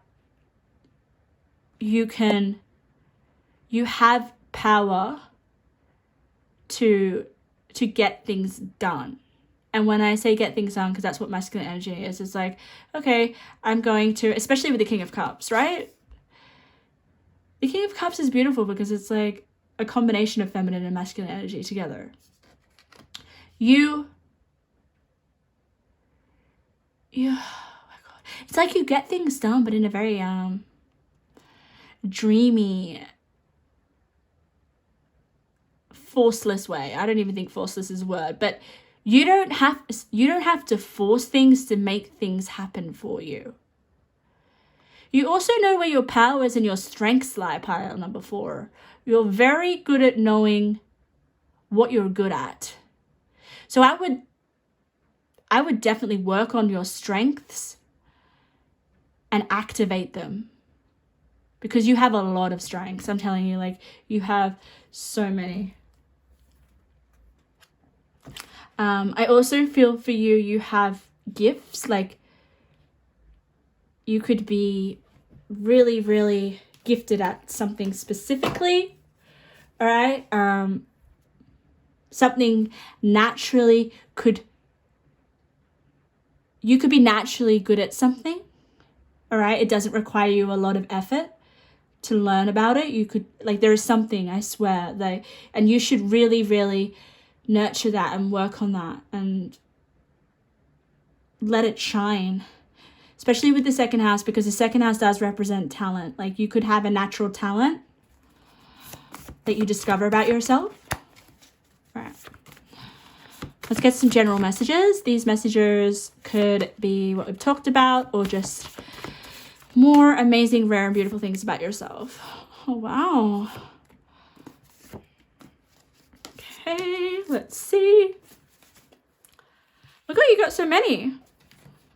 you have power to get things done. And when I say get things done, because that's what masculine energy is, it's like, okay, I'm going to, especially with the King of Cups, right? The King of Cups is beautiful because it's like a combination of feminine and masculine energy together. Oh my God. It's like you get things done, but in a very dreamy, forceless way. I don't even think forceless is a word, but you don't have to force things to make things happen for you. You also know where your powers and your strengths lie, pile number 4. You're very good at knowing what you're good at. So I would definitely work on your strengths and activate them, because you have a lot of strengths. I'm telling you, like, you have so many. I also feel for you, you have gifts. Like, you could be really, really gifted at something specifically. All right. Something naturally you could be naturally good at something. All right. It doesn't require you a lot of effort to learn about it. You could, like, there is something, I swear, and you should really, really nurture that and work on that and let it shine. Especially with the second house, because the second house does represent talent. Like, you could have a natural talent that you discover about yourself. All right. Let's get some general messages. These messages could be what we've talked about, or just more amazing, rare, and beautiful things about yourself. Oh, wow. Okay, let's see. Look, you got so many.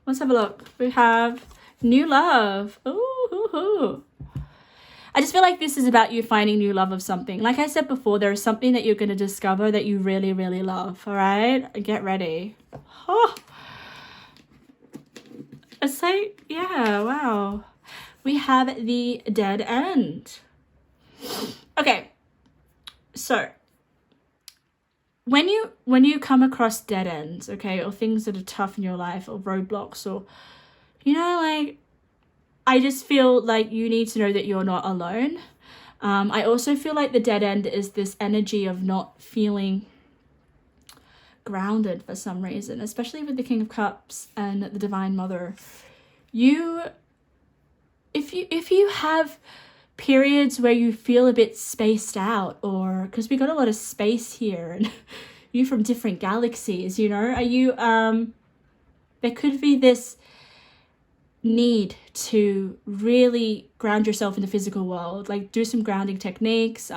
Let's have a look. We have new love. Ooh. I just feel like this is about you finding new love of something. Like I said before, there is something that you're going to discover that you really, really love. All right? Get ready. Oh. It's like, yeah, wow. We have the dead end. Okay. So, when you come across dead ends, okay, or things that are tough in your life, or roadblocks, or, like, I just feel like you need to know that you're not alone. I also feel like the dead end is this energy of not feeling grounded for some reason, especially with the King of Cups and the Divine Mother. If you have periods where you feel a bit spaced out, or because we got a lot of space here, and you from different galaxies, are you there could be this need to really ground yourself in the physical world, like do some grounding techniques.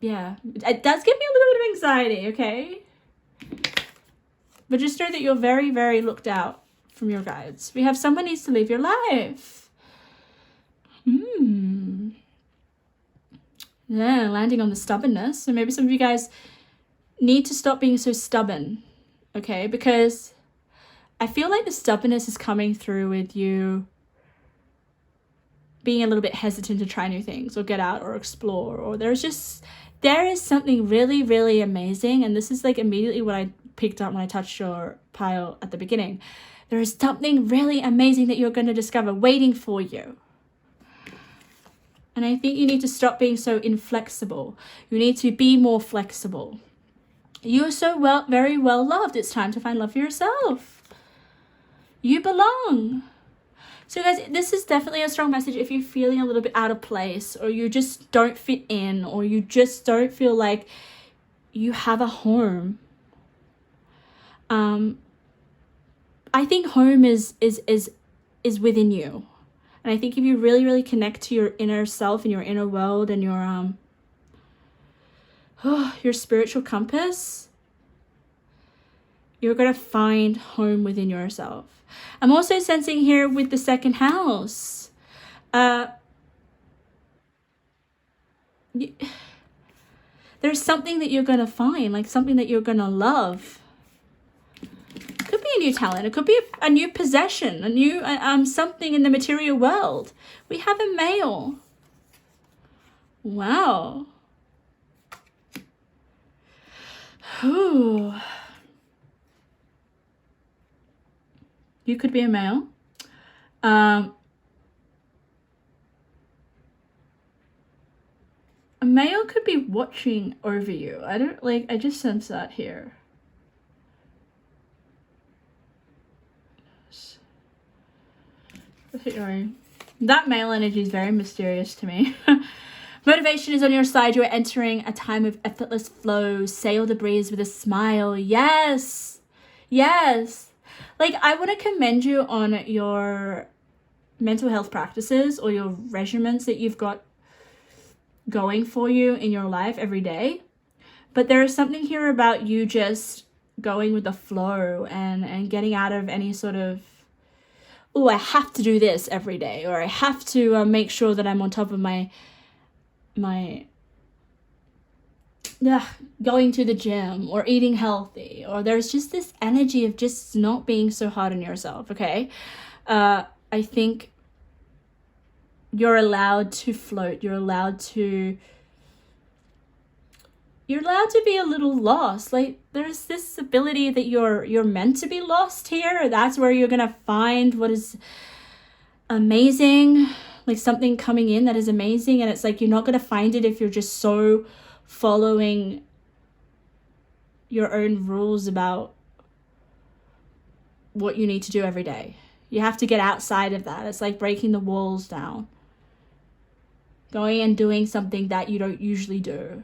Yeah, it does give me a little bit of anxiety, okay, but just know that you're very, very looked out from your guides. We have someone needs to live your life. Yeah, landing on the stubbornness. So maybe some of you guys need to stop being so stubborn, okay? Because I feel like the stubbornness is coming through with you being a little bit hesitant to try new things, or get out, or explore, or there is something really, really amazing. And this is like immediately what I picked up when I touched your pile at the beginning. There is something really amazing that you're going to discover waiting for you. And I think you need to stop being so inflexible. You need to be more flexible. You are so very well loved. It's time to find love for yourself. You belong. So guys, this is definitely a strong message if you're feeling a little bit out of place, or you just don't fit in, or you just don't feel like you have a home. I think home is within you. And I think if you really, really connect to your inner self and your inner world and your spiritual compass, you're going to find home within yourself. I'm also sensing here with the second house. There's something that you're going to find, like something that you're going to love. Could be an new talent. It could be a new possession, a new something in the material world. We have a male. Wow. Ooh. You could be a male. A male could be watching over you. I just sense that here. That male energy is very mysterious to me. Motivation is on your side. You are entering a time of effortless flow. Sail the breeze with a smile. Yes. Yes. Like, I want to commend you on your mental health practices or your regimens that you've got going for you in your life every day. But there is something here about you just going with the flow and getting out of any sort of, oh, I have to do this every day, or I have to make sure that I'm on top of my going to the gym or eating healthy, or there's just this energy of just not being so hard on yourself. Okay. I think you're allowed to float. You're allowed to be a little lost. Like, there's this ability that you're meant to be lost here. That's where you're gonna find what is amazing, like something coming in that is amazing. And it's like, you're not gonna find it if you're just so following your own rules about what you need to do every day. You have to get outside of that. It's like breaking the walls down, going and doing something that you don't usually do,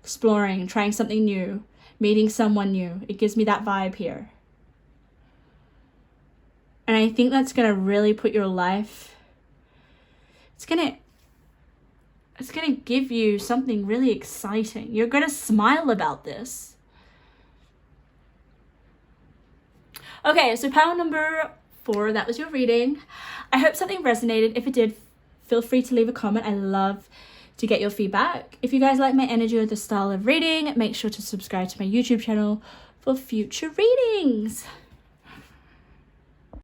exploring, trying something new, meeting someone new. It gives me that vibe here. And I think that's going to really put your life, it's going to give you something really exciting. You're going to smile about this. Okay, so pile number 4, that was your reading. I hope something resonated. If it did, feel free to leave a comment. I love to get your feedback. If you guys like my energy or the style of reading, make sure to subscribe to my YouTube channel for future readings.